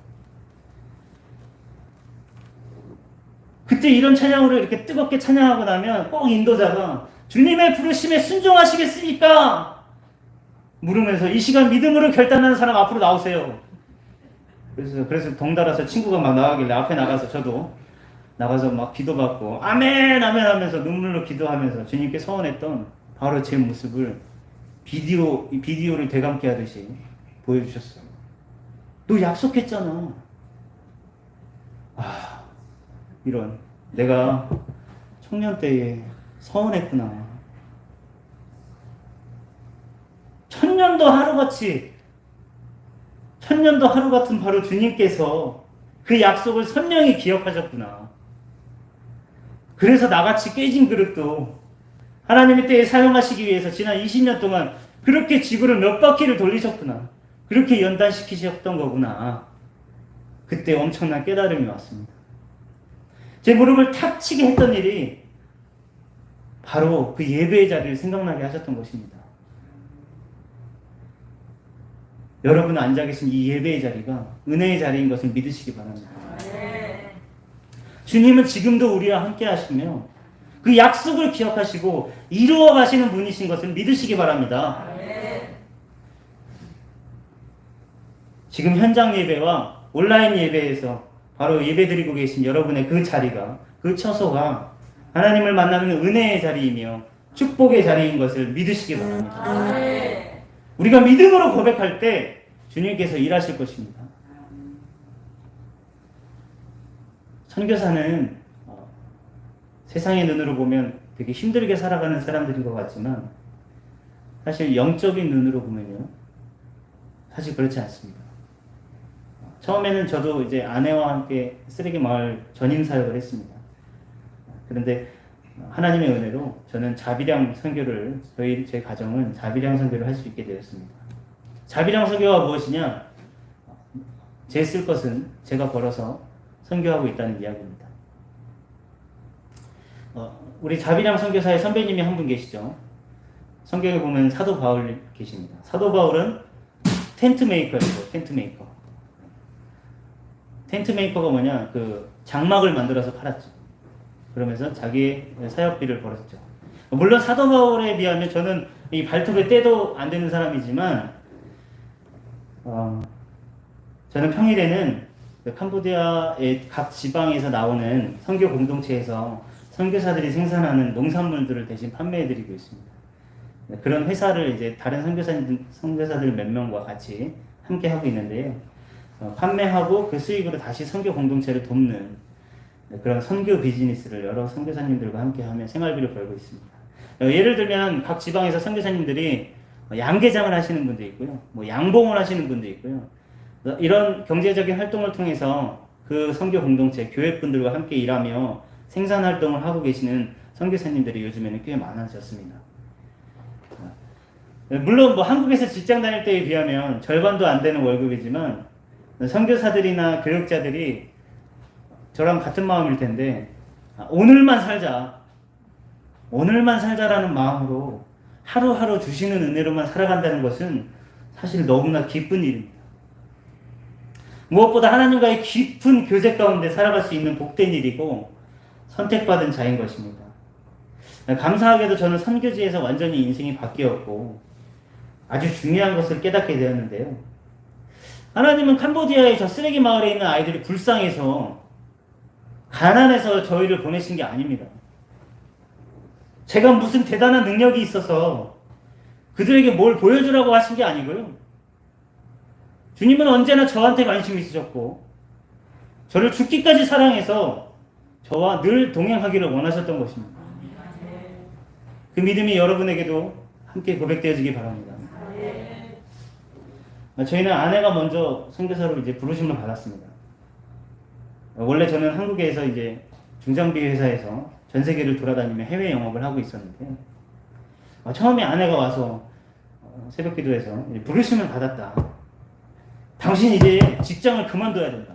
그때 이런 찬양으로 이렇게 뜨겁게 찬양하고 나면 꼭 인도자가 주님의 부르심에 순종하시겠습니까? 물으면서 이 시간 믿음으로 결단하는 사람 앞으로 나오세요. 그래서 덩달아서 친구가 막 나가길래 앞에 나가서 저도 나가서 막 기도받고 아멘 아멘 하면서 눈물로 기도하면서 주님께 서원했던 바로 제 모습을 비디오를 되감게 하듯이 보여주셨어요. 너 약속했잖아. 이런 내가 청년 때에 서운했구나. 천년도 하루 같은 바로 주님께서 그 약속을 선명히 기억하셨구나. 그래서 나같이 깨진 그릇도 하나님의 때에 사용하시기 위해서 지난 20년 동안 그렇게 지구를 몇 바퀴를 돌리셨구나. 그렇게 연단시키셨던 거구나. 그때 엄청난 깨달음이 왔습니다. 제 무릎을 탁 치게 했던 일이 바로 그 예배의 자리를 생각나게 하셨던 것입니다. 여러분 앉아 계신 이 예배의 자리가 은혜의 자리인 것을 믿으시기 바랍니다. 주님은 지금도 우리와 함께 하시며 그 약속을 기억하시고 이루어 가시는 분이신 것을 믿으시기 바랍니다. 지금 현장 예배와 온라인 예배에서 바로 예배 드리고 계신 여러분의 그 자리가, 그 처소가 하나님을 만나는 은혜의 자리이며 축복의 자리인 것을 믿으시기 바랍니다. 우리가 믿음으로 고백할 때 주님께서 일하실 것입니다. 선교사는 세상의 눈으로 보면 되게 힘들게 살아가는 사람들인 것 같지만 사실 영적인 눈으로 보면요 사실 그렇지 않습니다. 처음에는 저도 이제 아내와 함께 쓰레기 마을 전임 사역을 했습니다. 그런데 하나님의 은혜로 저는 자비량 선교를 제 가정은 자비량 선교를 할 수 있게 되었습니다. 자비량 선교가 무엇이냐? 제 쓸 것은 제가 벌어서 선교하고 있다는 이야기입니다. 우리 자비량 선교사의 선배님이 한 분 계시죠? 성경에 보면 사도 바울 계십니다. 사도 바울은 텐트 메이커이고, 텐트 메이커. 텐트 메이커가 뭐냐? 그 장막을 만들어서 팔았죠. 그러면서 자기의 사역비를 벌었죠. 물론 사도 바울에 비하면 저는 이 발톱에 때도 안 되는 사람이지만, 저는 평일에는 캄보디아의 각 지방에서 나오는 선교 공동체에서 선교사들이 생산하는 농산물들을 대신 판매해드리고 있습니다. 그런 회사를 이제 다른 선교사들 몇 명과 같이 함께 하고 있는데요. 판매하고 그 수익으로 다시 선교 공동체를 돕는 그런 선교 비즈니스를 여러 선교사님들과 함께 하며 생활비를 벌고 있습니다. 예를 들면 각 지방에서 선교사님들이 양계장을 하시는 분도 있고요. 뭐 양봉을 하시는 분도 있고요. 이런 경제적인 활동을 통해서 그 선교 공동체, 교회분들과 함께 일하며 생산 활동을 하고 계시는 선교사님들이 요즘에는 꽤 많아졌습니다. 물론 뭐 한국에서 직장 다닐 때에 비하면 절반도 안 되는 월급이지만 선교사들이나 교육자들이 저랑 같은 마음일 텐데 오늘만 살자라는 마음으로 하루하루 주시는 은혜로만 살아간다는 것은 사실 너무나 기쁜 일입니다. 무엇보다 하나님과의 깊은 교제 가운데 살아갈 수 있는 복된 일이고 선택받은 자인 것입니다. 감사하게도 저는 선교지에서 완전히 인생이 바뀌었고 아주 중요한 것을 깨닫게 되었는데요. 하나님은 캄보디아의 저 쓰레기 마을에 있는 아이들이 불쌍해서 가난해서 저희를 보내신 게 아닙니다. 제가 무슨 대단한 능력이 있어서 그들에게 뭘 보여주라고 하신 게 아니고요. 주님은 언제나 저한테 관심이 있으셨고 저를 죽기까지 사랑해서 저와 늘 동행하기를 원하셨던 것입니다. 그 믿음이 여러분에게도 함께 고백되어지기 바랍니다. 저희는 아내가 먼저 선교사로 이제 부르심을 받았습니다. 원래 저는 한국에서 이제 중장비 회사에서 전 세계를 돌아다니며 해외 영업을 하고 있었는데 처음에 아내가 와서 새벽 기도에서 부르심을 받았다. 당신 이제 직장을 그만둬야 된다.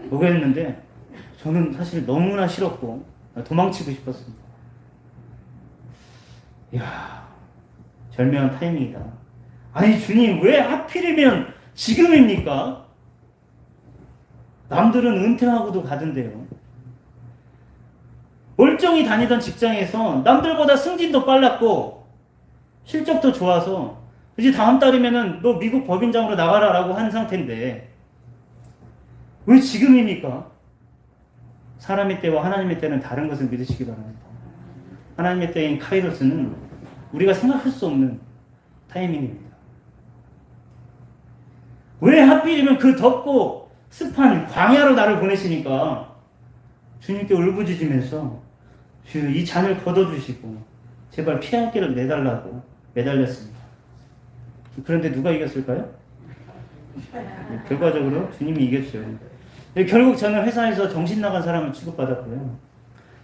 그랬는데 저는 사실 너무나 싫었고 도망치고 싶었습니다. 이야, 절묘한 타이밍이다. 아니 주님 왜 하필이면 지금입니까? 남들은 은퇴하고도 가던데요. 멀쩡히 다니던 직장에서 남들보다 승진도 빨랐고 실적도 좋아서 이제 다음 달이면은 너 미국 법인장으로 나가라라고 한 상태인데 왜 지금입니까? 사람의 때와 하나님의 때는 다른 것을 믿으시기 바랍니다. 하나님의 때인 카이로스는 우리가 생각할 수 없는 타이밍입니다. 왜 하필이면 그 덥고 습한 광야로 나를 보내시니까 주님께 울부짖으면서 주 이 잔을 걷어주시고 제발 피할 길을 내달라고 매달렸습니다. 그런데 누가 이겼을까요? 결과적으로 주님이 이겼죠. 결국 저는 회사에서 정신 나간 사람을 취급받았고요.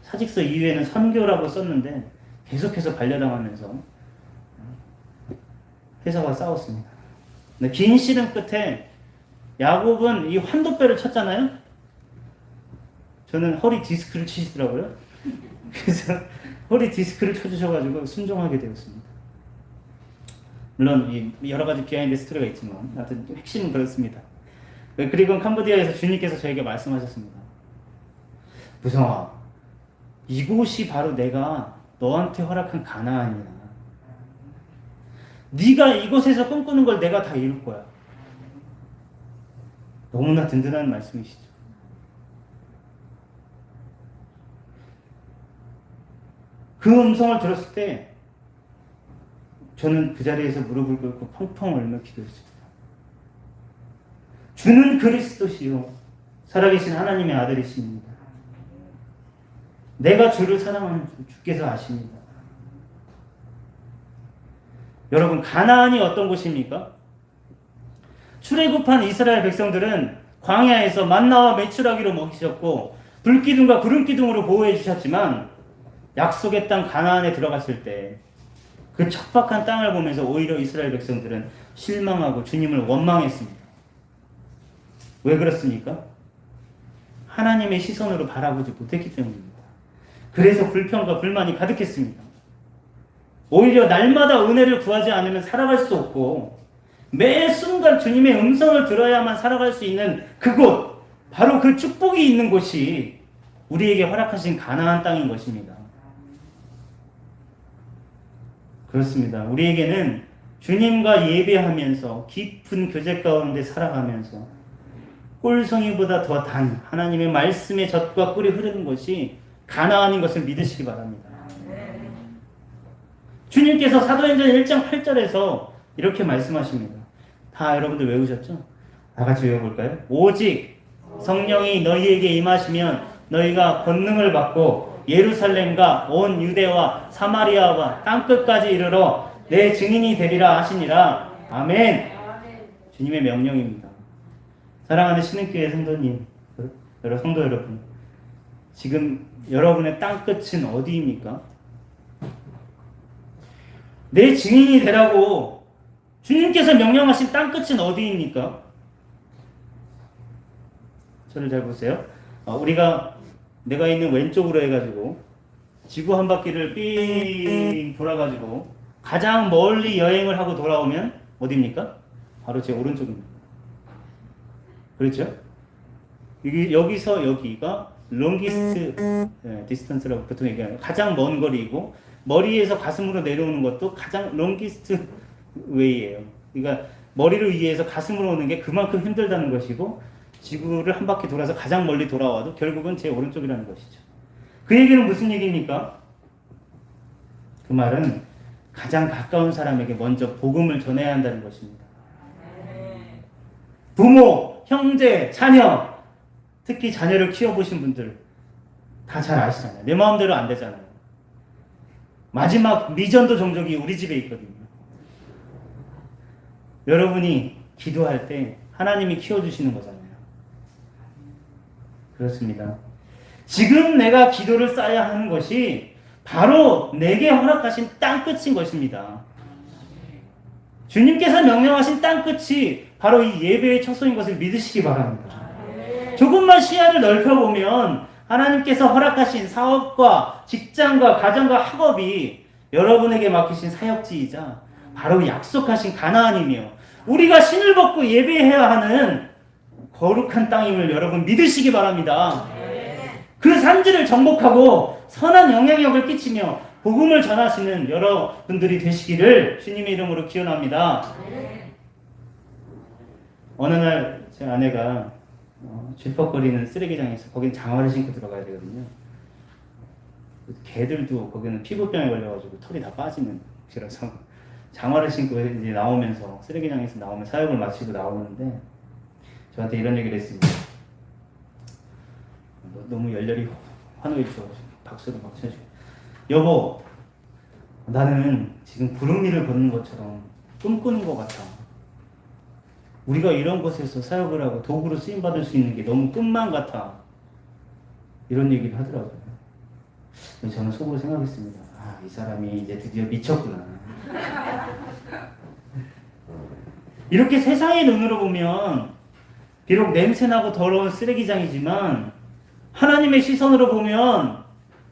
사직서 이후에는 선교라고 썼는데 계속해서 반려당하면서 회사와 싸웠습니다. 긴 씨름 끝에 야곱은 이 환도뼈를 쳤잖아요. 저는 허리 디스크를 치시더라고요. 그래서 허리 디스크를 쳐주셔가지고 순종하게 되었습니다. 물론 여러 가지 비하인드 스토리가 있지만 하여튼 핵심은 그렇습니다. 그리고 캄보디아에서 주님께서 저에게 말씀하셨습니다. 무성아, 이곳이 바로 내가 너한테 허락한 가나안이야. 네가 이곳에서 꿈꾸는 걸 내가 다 이룰 거야. 너무나 든든한 말씀이시죠. 그 음성을 들었을 때 저는 그 자리에서 무릎을 꿇고 펑펑 울며 기도했습니다. 주는 그리스도시요 살아계신 하나님의 아들이십니다. 내가 주를 사랑하는 주께서 아십니다. 여러분, 가나안이 어떤 곳입니까? 출애굽한 이스라엘 백성들은 광야에서 만나와 메추라기로 먹이셨고 불기둥과 구름기둥으로 보호해 주셨지만 약속의 땅 가나안에 들어갔을 때 그 척박한 땅을 보면서 오히려 이스라엘 백성들은 실망하고 주님을 원망했습니다. 왜 그렇습니까? 하나님의 시선으로 바라보지 못했기 때문입니다. 그래서 불평과 불만이 가득했습니다. 오히려 날마다 은혜를 구하지 않으면 살아갈 수 없고 매 순간 주님의 음성을 들어야만 살아갈 수 있는 그곳, 바로 그 축복이 있는 곳이 우리에게 허락하신 가나안 땅인 것입니다. 그렇습니다. 우리에게는 주님과 예배하면서 깊은 교제 가운데 살아가면서 꿀송이보다 더 단 하나님의 말씀의 젖과 꿀이 흐르는 것이 가나안인 것을 믿으시기 바랍니다. 주님께서 사도행전 1장 8절에서 이렇게 말씀하십니다. 다 여러분들 외우셨죠? 다 같이 외워볼까요? 오직 성령이 너희에게 임하시면 너희가 권능을 받고 예루살렘과 온 유대와 사마리아와 땅끝까지 이르러 내 증인이 되리라 하시니라. 아멘. 주님의 명령입니다. 사랑하는 신흥교회 성도님, 성도 여러분, 지금 여러분의 땅끝은 어디입니까? 내 증인이 되라고 주님께서 명령하신 땅끝은 어디입니까? 저를 잘 보세요. 내가 있는 왼쪽으로 해가지고 지구 한 바퀴를 삥 돌아가지고 가장 멀리 여행을 하고 돌아오면 어디입니까? 바로 제 오른쪽입니다. 그렇죠? 여기서 여기가 longest distance라고 보통 얘기하는 가장 먼 거리이고 머리에서 가슴으로 내려오는 것도 가장 longest way예요. 그러니까 머리를 위해서 가슴으로 오는 게 그만큼 힘들다는 것이고 지구를 한 바퀴 돌아서 가장 멀리 돌아와도 결국은 제 오른쪽이라는 것이죠. 그 얘기는 무슨 얘기입니까? 그 말은 가장 가까운 사람에게 먼저 복음을 전해야 한다는 것입니다. 부모, 형제, 자녀, 특히 자녀를 키워보신 분들 다 잘 아시잖아요. 내 마음대로 안 되잖아요. 마지막 미전도 종족이 우리 집에 있거든요. 여러분이 기도할 때 하나님이 키워주시는 거잖아요. 그렇습니다. 지금 내가 기도를 쌓아야 하는 것이 바로 내게 허락하신 땅끝인 것입니다. 주님께서 명령하신 땅끝이 바로 이 예배의 처소인 것을 믿으시기 바랍니다. 조금만 시야를 넓혀보면 하나님께서 허락하신 사업과 직장과 가정과 학업이 여러분에게 맡기신 사역지이자 바로 약속하신 가나안이며 우리가 신을 벗고 예배해야 하는 거룩한 땅임을 여러분 믿으시기 바랍니다. 그 산지를 정복하고 선한 영향력을 끼치며 복음을 전하시는 여러분들이 되시기를 주님의 이름으로 기원합니다. 어느 날 제 아내가 쥐퍽거리는 쓰레기장에서 거긴 장화를 신고 들어가야 되거든요. 개들도 거기는 피부병에 걸려가지고 털이 다 빠지는 곳이라서 장화를 신고 이제 나오면서 쓰레기장에서 나오면 사역을 마치고 나오는데 저한테 이런 얘기를 했습니다. 너무 열렬히 환호해 주셔서 박수를 막 쳐주고 여보 나는 지금 구름 위를 걷는 것처럼 꿈꾸는 것 같아. 우리가 이런 곳에서 사역을 하고 도구로 쓰임받을 수 있는 게 너무 꿈만 같아. 이런 얘기를 하더라고요. 저는 속으로 생각했습니다. 이 사람이 이제 드디어 미쳤구나. 이렇게 세상의 눈으로 보면 비록 냄새나고 더러운 쓰레기장이지만 하나님의 시선으로 보면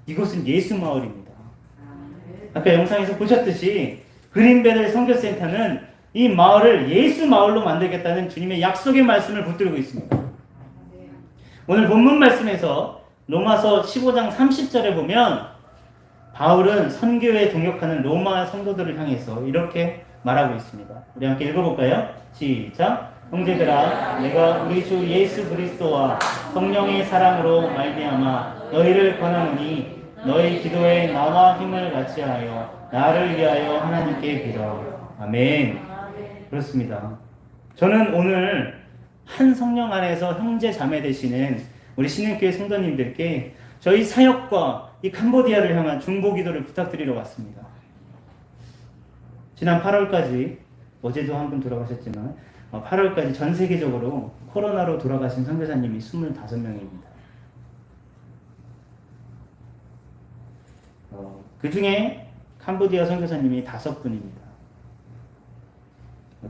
이곳은 예수 마을입니다. 아까 영상에서 보셨듯이 그린베델 선교센터는 이 마을을 예수 마을로 만들겠다는 주님의 약속의 말씀을 붙들고 있습니다. 오늘 본문 말씀에서 로마서 15장 30절에 보면 바울은 선교에 동역하는 로마 성도들을 향해서 이렇게 말하고 있습니다. 우리 함께 읽어볼까요? 시작! 형제들아 내가 우리 주 예수 그리스도와 성령의 사랑으로 말미암아 너희를 권하노니 너희 기도에 나와 힘을 같이 하여 나를 위하여 하나님께 빌어. 아멘. 그렇습니다. 저는 오늘 한 성령 안에서 형제 자매 되시는 우리 신흥교회 성도님들께 저희 사역과 이 캄보디아를 향한 중보 기도를 부탁드리러 왔습니다. 지난 8월까지 어제도 한 분 돌아가셨지만 8월까지 전 세계적으로 코로나로 돌아가신 선교사님이 25명입니다. 그 중에 캄보디아 선교사님이 5분입니다.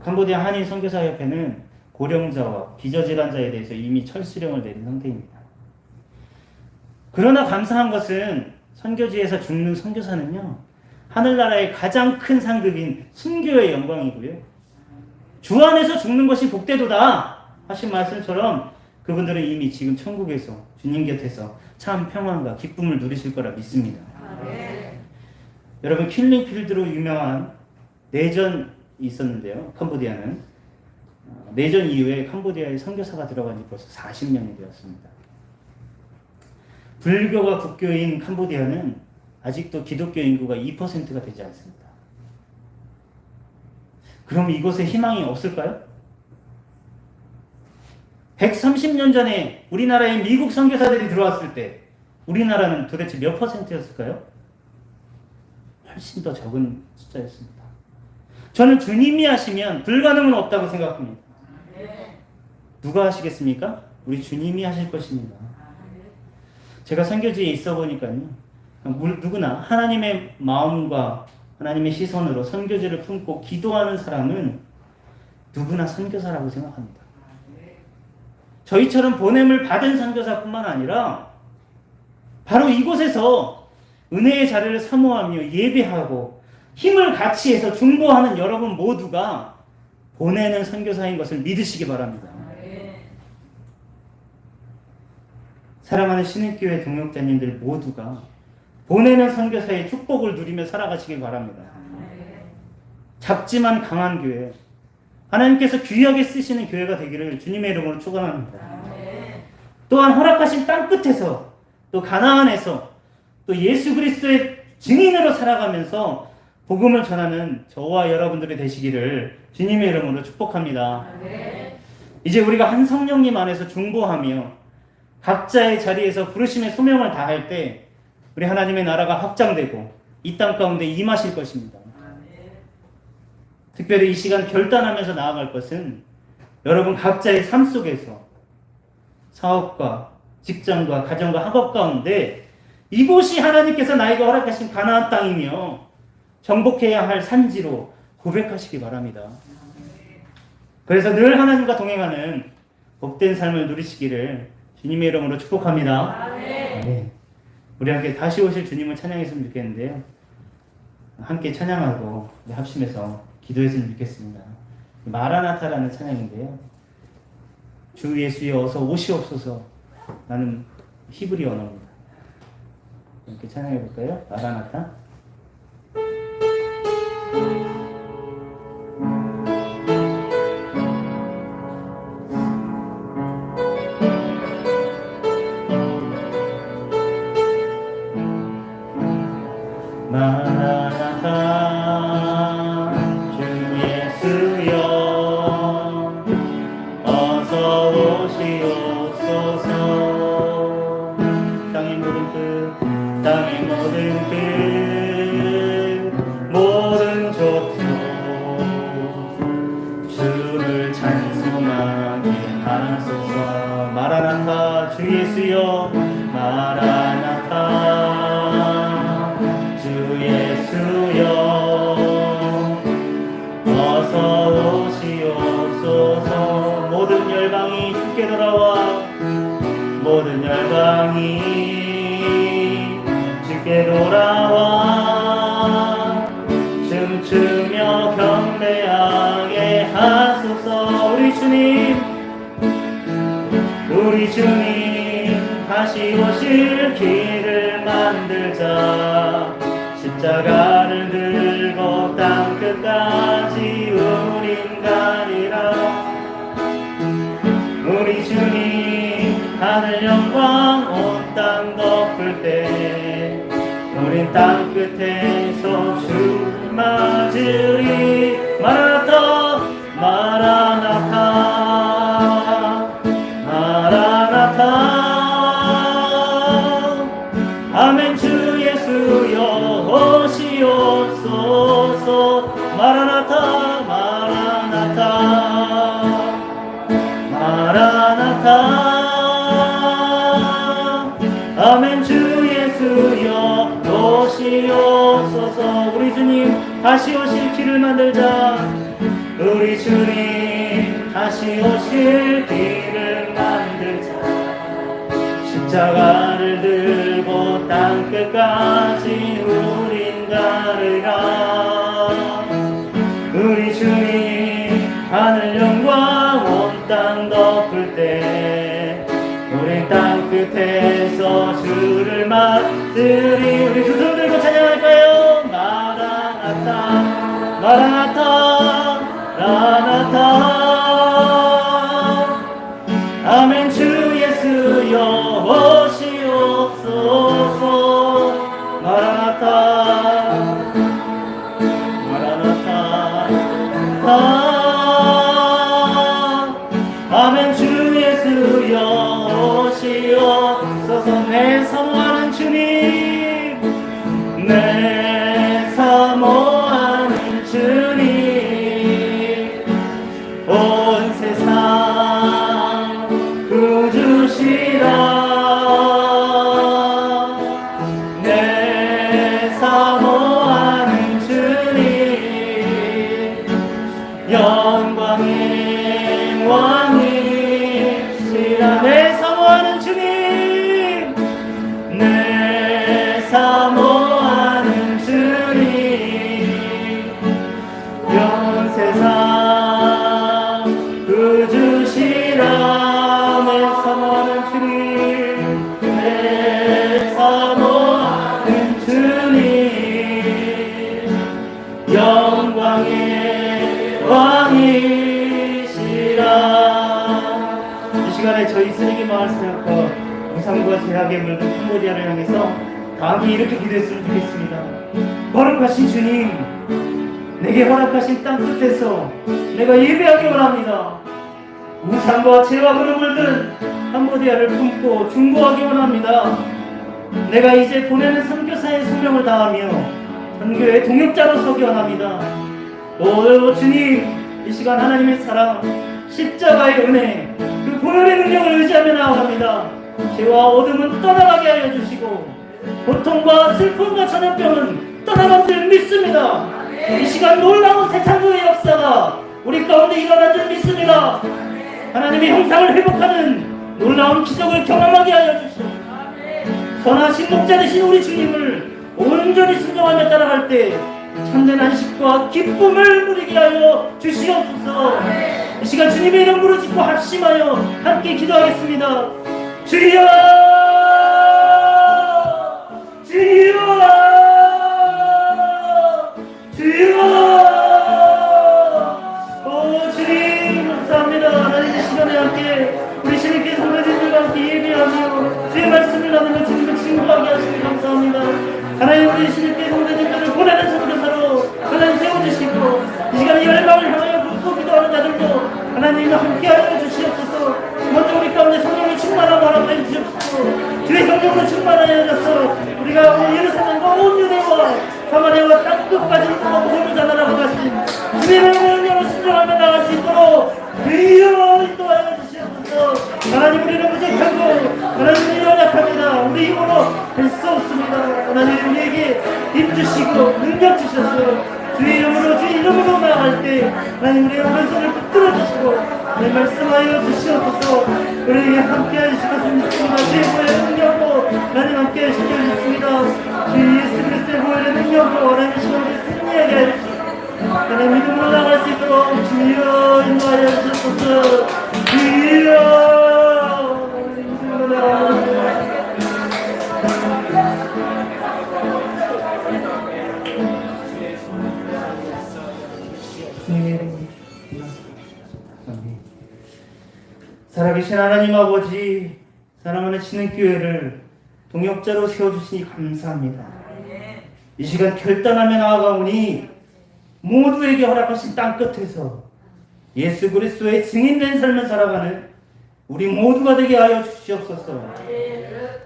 캄보디아 한인 선교사협회는 고령자와 기저질환자에 대해서 이미 철수령을 내린 상태입니다. 그러나 감사한 것은 선교지에서 죽는 선교사는요, 하늘나라의 가장 큰 상급인 순교의 영광이고요, 주 안에서 죽는 것이 복되도다 하신 말씀처럼 그분들은 이미 지금 천국에서 주님 곁에서 참 평안과 기쁨을 누리실 거라 믿습니다. 여러분, 킬링필드로 유명한 내전이 있었는데요. 캄보디아는 내전 이후에 캄보디아에 선교사가 들어간 지 벌써 40년이 되었습니다. 불교가 국교인 캄보디아는 아직도 기독교 인구가 2%가 되지 않습니다. 그럼 이곳에 희망이 없을까요? 130년 전에 우리나라에 미국 선교사들이 들어왔을 때 우리나라는 도대체 몇 %였을까요? 훨씬 더 적은 숫자였습니다. 저는 주님이 하시면 불가능은 없다고 생각합니다. 누가 하시겠습니까? 우리 주님이 하실 것입니다. 제가 선교지에 있어 보니까요, 누구나 하나님의 마음과 하나님의 시선으로 선교지를 품고 기도하는 사람은 누구나 선교사라고 생각합니다. 저희처럼 보냄을 받은 선교사뿐만 아니라 바로 이곳에서 은혜의 자리를 사모하며 예배하고 힘을 같이 해서 중보하는 여러분 모두가 보내는 선교사인 것을 믿으시기 바랍니다. 사랑하는 신흥교회 동역자님들 모두가 보내는 선교사의 축복을 누리며 살아가시기 바랍니다. 작지만 강한 교회, 하나님께서 귀하게 쓰시는 교회가 되기를 주님의 이름으로 축원합니다. 또한 허락하신 땅끝에서, 또 가나안에서, 또 예수 그리스도의 증인으로 살아가면서 복음을 전하는 저와 여러분들이 되시기를 주님의 이름으로 축복합니다. 이제 우리가 한 성령님 안에서 중보하며 각자의 자리에서 부르심의 소명을 다할 때 우리 하나님의 나라가 확장되고 이 땅 가운데 임하실 것입니다. 특별히 이 시간 결단하면서 나아갈 것은 여러분 각자의 삶 속에서 사업과 직장과 가정과 학업 가운데 이곳이 하나님께서 나에게 허락하신 가나안 땅이며 정복해야 할 산지로 고백하시기 바랍니다. 그래서 늘 하나님과 동행하는 복된 삶을 누리시기를 주님의 이름으로 축복합니다. 네. 우리 함께 다시 오실 주님을 찬양했으면 좋겠는데요. 함께 찬양하고 합심해서 기도했으면 좋겠습니다. 마라나타라는 찬양인데요. 주 예수여 어서 오시옵소서 라는 히브리 언어입니다. 이렇게 찬양해 볼까요? 마라나타. 마라나타 주 예수여 어서 오시옵소서. 땅의 모든 뜻 모든 족속 주를 찬송하게 하소서. 마라나타 주 예수여 마라나타 어서 오시옵소서. 모든 열방이 주께 돌아와 모든 열방이 주께 돌아와 춤추며 경배하게 하소서. 우리 주님 다시 오실 길을 만들자. 십자가를 들고 땅끝까지 우린 가리라. 우리 주님 하늘 영광 온 땅 덮을 때 우린 땅끝에서 주 맞으리. 마라나타 마라나타 마라나타. 아멘. 주 예수여 오시옵소서. 마라나타 마라나타 주님 다시 오실 길을 만들자. 우리 주님 다시 오실 길을 만들자. 십자가를 들고 땅끝까지 우린 가리라. 우리 주님 하늘 영광 온 땅 덮을 때 우린 땅끝에서 주를 맞으리. 우리 두 손 들고 찬양할까요? 마라나타 마라나타 라나타. 아멘. 주 예수여 오시옵소서. 마라나타 마라나타. 아멘. 주 예수여 오시옵소서. 내 사모하는 주님, 내 사모하는 주님, 온 세상 구주시라. 내 사모하는 주님, 영광의 왕이시라. 내 사모하는 주님, 내 사모하는 주님, 온 세상 구주시라. 내 사모하는 주님, 내 사모하는 주님, 영광의 왕이시라. 이 시간에 저희 쓰레기 마을 사역과 무상과 제약에 물든 캄보디아를 향해서 다음에 이렇게 기도했으면 좋겠습니다. 거룩하신 주님, 내게 허락하신 땅 끝에서 내가 예배하기 원합니다. 무상과 제약으로 물든 캄보디아를 품고 중보하기 원합니다. 내가 이제 보내는 선교사의 소명을 다하며 선교의 동역자로 서기 원합니다. 오 주님, 이 시간 하나님의 사랑, 십자가의 은혜, 그 보혈의 능력을 의지하며 나아갑니다. 죄와 어둠은 떠나가게 하여 주시고 고통과 슬픔과 전염병은 떠나간 줄 믿습니다. 이 시간 놀라운 새 창조의 역사가 우리 가운데 일어난 줄 믿습니다. 하나님의 형상을 회복하는 놀라운 기적을 경험하게 하여 주시옵소서. 선하신 목자 되신 우리 주님을 온전히 순종하며 따라갈 때 참된 안식과 기쁨을 누리게 하여 주시옵소서. 이 시간 주님의 이름 부르짖고 합심하여 함께 기도하겠습니다. 주여, 주여, 주여. 오 주님 감사합니다. 하나님 이 시간에 함께 우리 신님께 성도님들과 함께 예배하며 주의 말씀을 나누며 주님을 친구하게 하시니 감사합니다. 하나님 우리 신님께 성도님들을 보내는 선교사로 하나님 세워주시고 이 시간에 열방을 향하여 붓고 기도하는 자들도 하나님 함께하여 주시옵소서. 먼저 우리 가운데 성령이 충만하고 허락하여 주시옵소서. 주의 성령으로 충만하여져서 우리가 오늘 예루살렘과 온 유대와 사마리아와 땅끝까지 복음을 전하라고 하신 주님의 명령을 순종하며 나갈 수 있도록 주여 인도하여 주시옵소서. 하나님 우리는 부족하고 하나님 우리는 연약합니다. 우리 힘으로 할 수 없습니다. 하나님 우리에게 힘 주시고 능력 주셔서 주의 이름으로 나아갈 때 하나님 우리의 오른손을 붙들어 주시고 내 말씀하여 주시옵소서. 우리에게 함께해 주실 것을 믿습니다. 주의 보혈의 능력으로 하나님 함께해 주실 것을 믿습니다. 주 예수 그리스도의 보혈의 능력으로 하나님 시간을 승리하게 하여 주시옵소서. 하나님 믿음으로 나갈 수 있도록 주여 인도하여 주시옵소서. 주여 믿음으로 나아갈 수 있도록 살아계신 하나님 아버지, 사랑하는 신흥교회를 동역자로 세워주시니 감사합니다. 이 시간 결단하며 나아가오니 모두에게 허락하신 땅끝에서 예수 그리스도의 증인된 삶을 살아가는 우리 모두가 되게 하여 주시옵소서.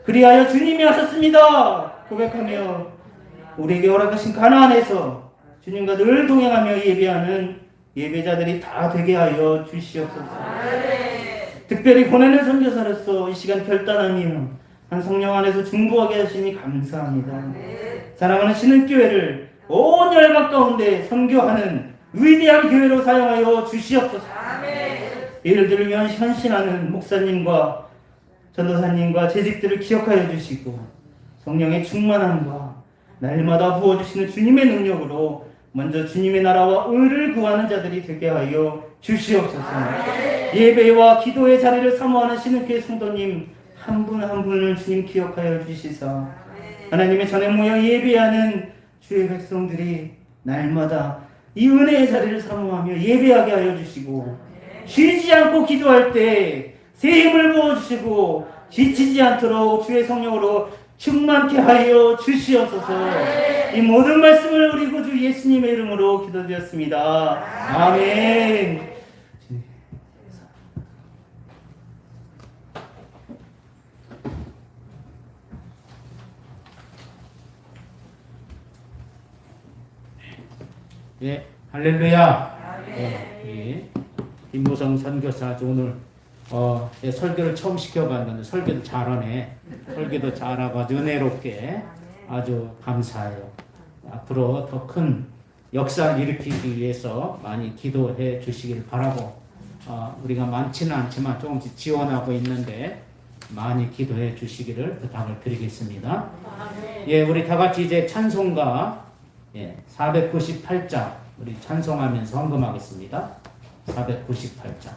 그리하여 주님이 하셨습니다 고백하며 우리에게 허락하신 가나안에서 주님과 늘 동행하며 예배하는 예배자들이 다 되게 하여 주시옵소서. 특별히 보내는 선교사로서 이 시간 결단하며 한 성령 안에서 중보하게 하시니 감사합니다. 사랑하는 신흥교회를 온 열방 가운데 선교하는 위대한 교회로 사용하여 주시옵소서. 예를 들면 헌신하는 목사님과 전도사님과 재직들을 기억하여 주시고 성령의 충만함과 날마다 부어주시는 주님의 능력으로 먼저 주님의 나라와 의를 구하는 자들이 되게 하여 주시옵소서. 예배와 기도의 자리를 사모하는 신흥교회 성도님 한 분 한 분을 주님 기억하여 주시사 하나님의 전에 모여 예배하는 주의 백성들이 날마다 이 은혜의 자리를 사모하며 예배하게 하여 주시고 쉬지 않고 기도할 때 새 힘을 부어주시고 지치지 않도록 주의 성령으로 충만케 하여 주시옵소서. 이 모든 말씀을 우리 구주 예수님의 이름으로 기도드렸습니다. 아멘. 예, 할렐루야. 예, 김무성 선교사 아주 오늘 설교를 처음 시켜봤는데 설교도 잘하네. 설교도 잘하고 아주 은혜롭게 아주 감사해요. 앞으로 더 큰 역사를 일으키기 위해서 많이 기도해 주시길 바라고 우리가 많지는 않지만 조금씩 지원하고 있는데 많이 기도해 주시기를 부탁을 드리겠습니다. 예, 우리 다 같이 이제 찬송가 498장 우리 찬송하면서 헌금하겠습니다. 498장.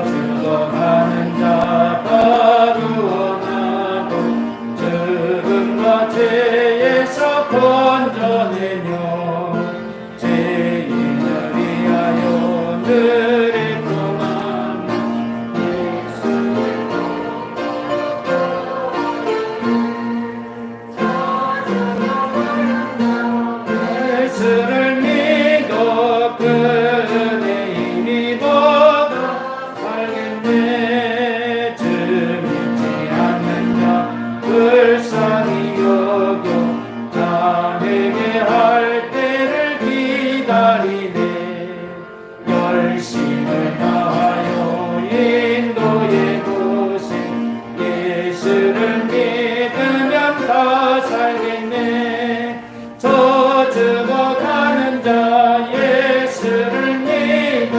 죽어가는 자 거두어나고 죽음과 죄에서 건져내며 죄인을 위하여 늘 동안 예수를 믿어 그의 힘이 보다 살겠네. 주 믿지 않는 자 불쌍히 여겨 자에게 할 때를 기다리네. 열심을 다하여 인도의 도시 예수를 믿으면 다 살겠네. 저 죽어가는 자 예수를 믿어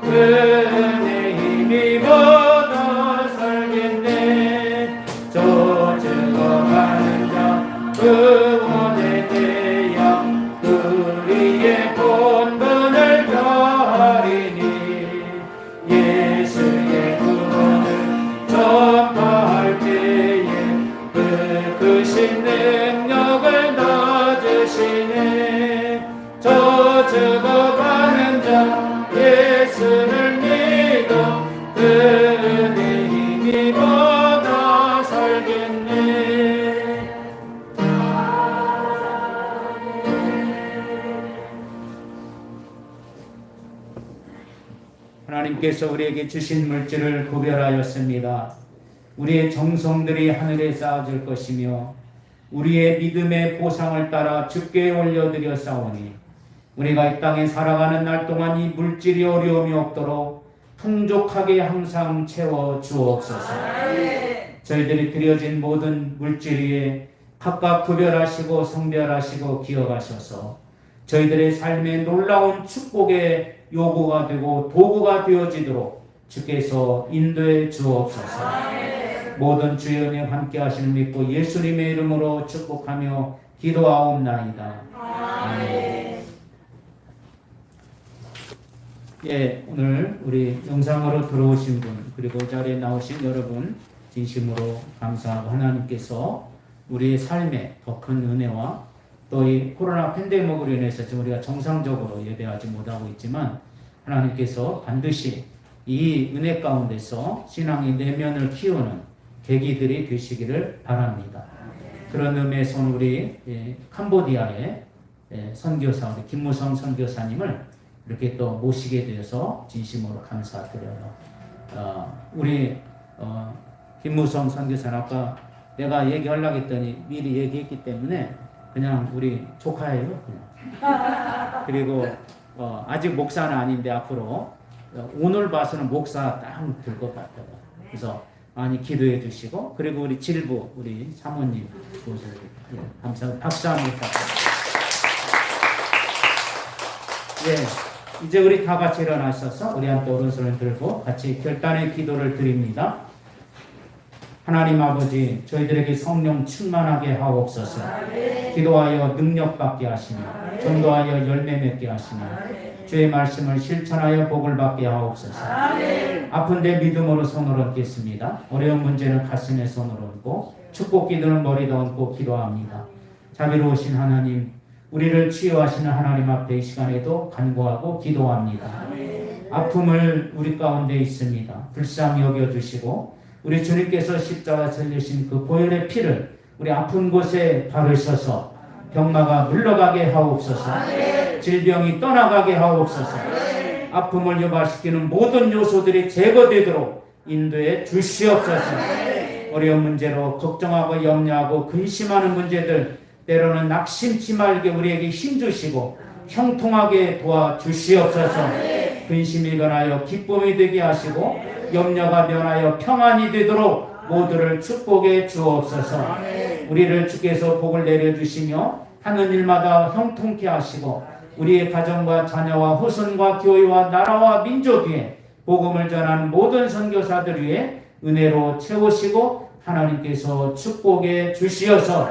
그의 힘이 보다 살겠네. 저 죽어가는 자 구원의 대양 우리의 본분을 다하리니 예수의 구원을 전파할 때에 그 크신 능력을 다 주시네. 저 죽어가는 자 예수를 믿어 그의 힘이 보다 살겠네. 하나님께서 우리에게 주신 물질을 구별하였습니다. 우리의 정성들이 하늘에 쌓아질 것이며 우리의 믿음의 보상을 따라 주께 올려드려 싸우니 우리가 이 땅에 살아가는 날 동안 이 물질이 어려움이 없도록 풍족하게 항상 채워 주옵소서. 저희들이 드려진 모든 물질 위에 각각 구별하시고 성별하시고 기억하셔서 저희들의 삶에 놀라운 축복의 요구가 되고 도구가 되어지도록 주께서 인도해 주옵소서. 모든 주의 은혜 함께 하시는 믿고 예수님의 이름으로 축복하며 기도하옵나이다. 아멘. 예, 오늘 우리 영상으로 들어오신 분 그리고 자리에 나오신 여러분 진심으로 감사하고 하나님께서 우리의 삶에 더 큰 은혜와 또 이 코로나 팬데믹으로 인해서 지금 우리가 정상적으로 예배하지 못하고 있지만 하나님께서 반드시 이 은혜 가운데서 신앙의 내면을 키우는 계기들이 되시기를 바랍니다. 그런 의미에서 우리 캄보디아의 선교사 우리 김무성 선교사님을 이렇게 또 모시게 되어서 진심으로 감사드려요. 우리 김무성 선교사는 아까 내가 얘기하려고 했더니 미리 얘기했기 때문에 그냥 우리 조카예요. 그냥. 그리고 아직 목사는 아닌데 앞으로 오늘 봐서는 목사 딱 될 것 같아요. 그래서 많이 기도해 주시고, 그리고 우리 질부 우리 사모님 감사합니다. 박수 한번 부탁드립니다. 예, 이제 우리 다 같이 일어나셔서 우리 함께 오른손을 들고 같이 결단의 기도를 드립니다. 하나님 아버지, 저희들에게 성령 충만하게 하옵소서. 기도하여 능력받게 하시며 전도하여 열매 맺게 하시며 주의 말씀을 실천하여 복을 받게 하옵소서. 아픈데 믿음으로 손을 얹겠습니다. 어려운 문제는 가슴에 손을 얹고 축복 기도는 머리도 얹고 기도합니다. 자비로우신 하나님, 우리를 치유하시는 하나님 앞에 이 시간에도 간구하고 기도합니다. 아픔을 우리 가운데 있습니다. 불쌍히 여겨주시고 우리 주님께서 십자가 흘리신 그 보혈의 피를 우리 아픈 곳에 바르셔서 병마가 물러가게 하옵소서. 질병이 떠나가게 하옵소서. 아픔을 유발시키는 모든 요소들이 제거되도록 인도해 주시옵소서. 어려운 문제로 걱정하고 염려하고 근심하는 문제들, 때로는 낙심치 말게 우리에게 힘주시고 형통하게 도와주시옵소서. 근심이 변하여 기쁨이 되게 하시고 염려가 변하여 평안이 되도록 모두를 축복해 주옵소서. 우리를 주께서 복을 내려주시며 하는 일마다 형통케 하시고 우리의 가정과 자녀와 후손과 교회와 나라와 민족 위에 복음을 전하는 모든 선교사들 위에 은혜로 채우시고 하나님께서 축복해 주시어서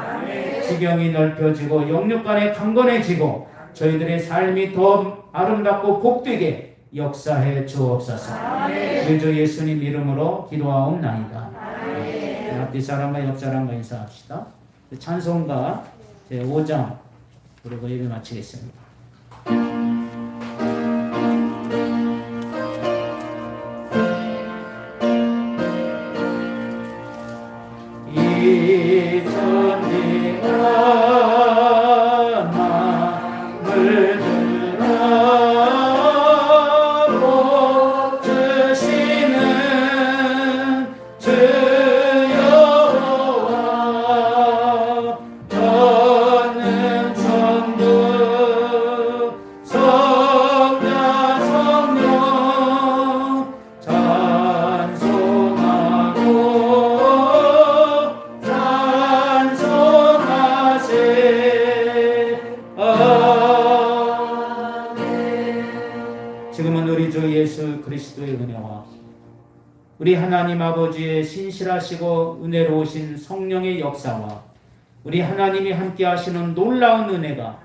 지경이 넓혀지고 영육간에 강건해지고 저희들의 삶이 더 아름답고 복되게 역사해 주옵소서. 우리 주 예수님 이름으로 기도하옵나이다. 앞뒤 사람과 옆 사람과 인사합시다. 찬송가 제5장 그리고 예배 마치겠습니다. 이 천지가 마음을 들어 주시는 주 여호와, 저는 천국 성자 성령 지금은 우리 주 예수 그리스도의 은혜와 우리 하나님 아버지의 신실하시고 은혜로우신 성령의 역사와 우리 하나님이 함께 하시는 놀라운 은혜가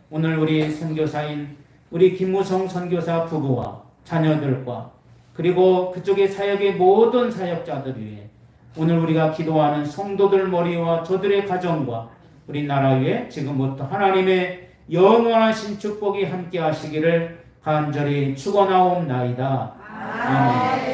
오늘 우리 선교사인 우리 김무성 선교사 부부와 자녀들과 그리고 그쪽의 사역의 모든 사역자들 위해 오늘 우리가 기도하는 성도들 머리와 저들의 가정과 우리 나라 위에 지금부터 하나님의 영원하신 축복이 함께 하시기를 간절히 축원하옵나이다. 아멘.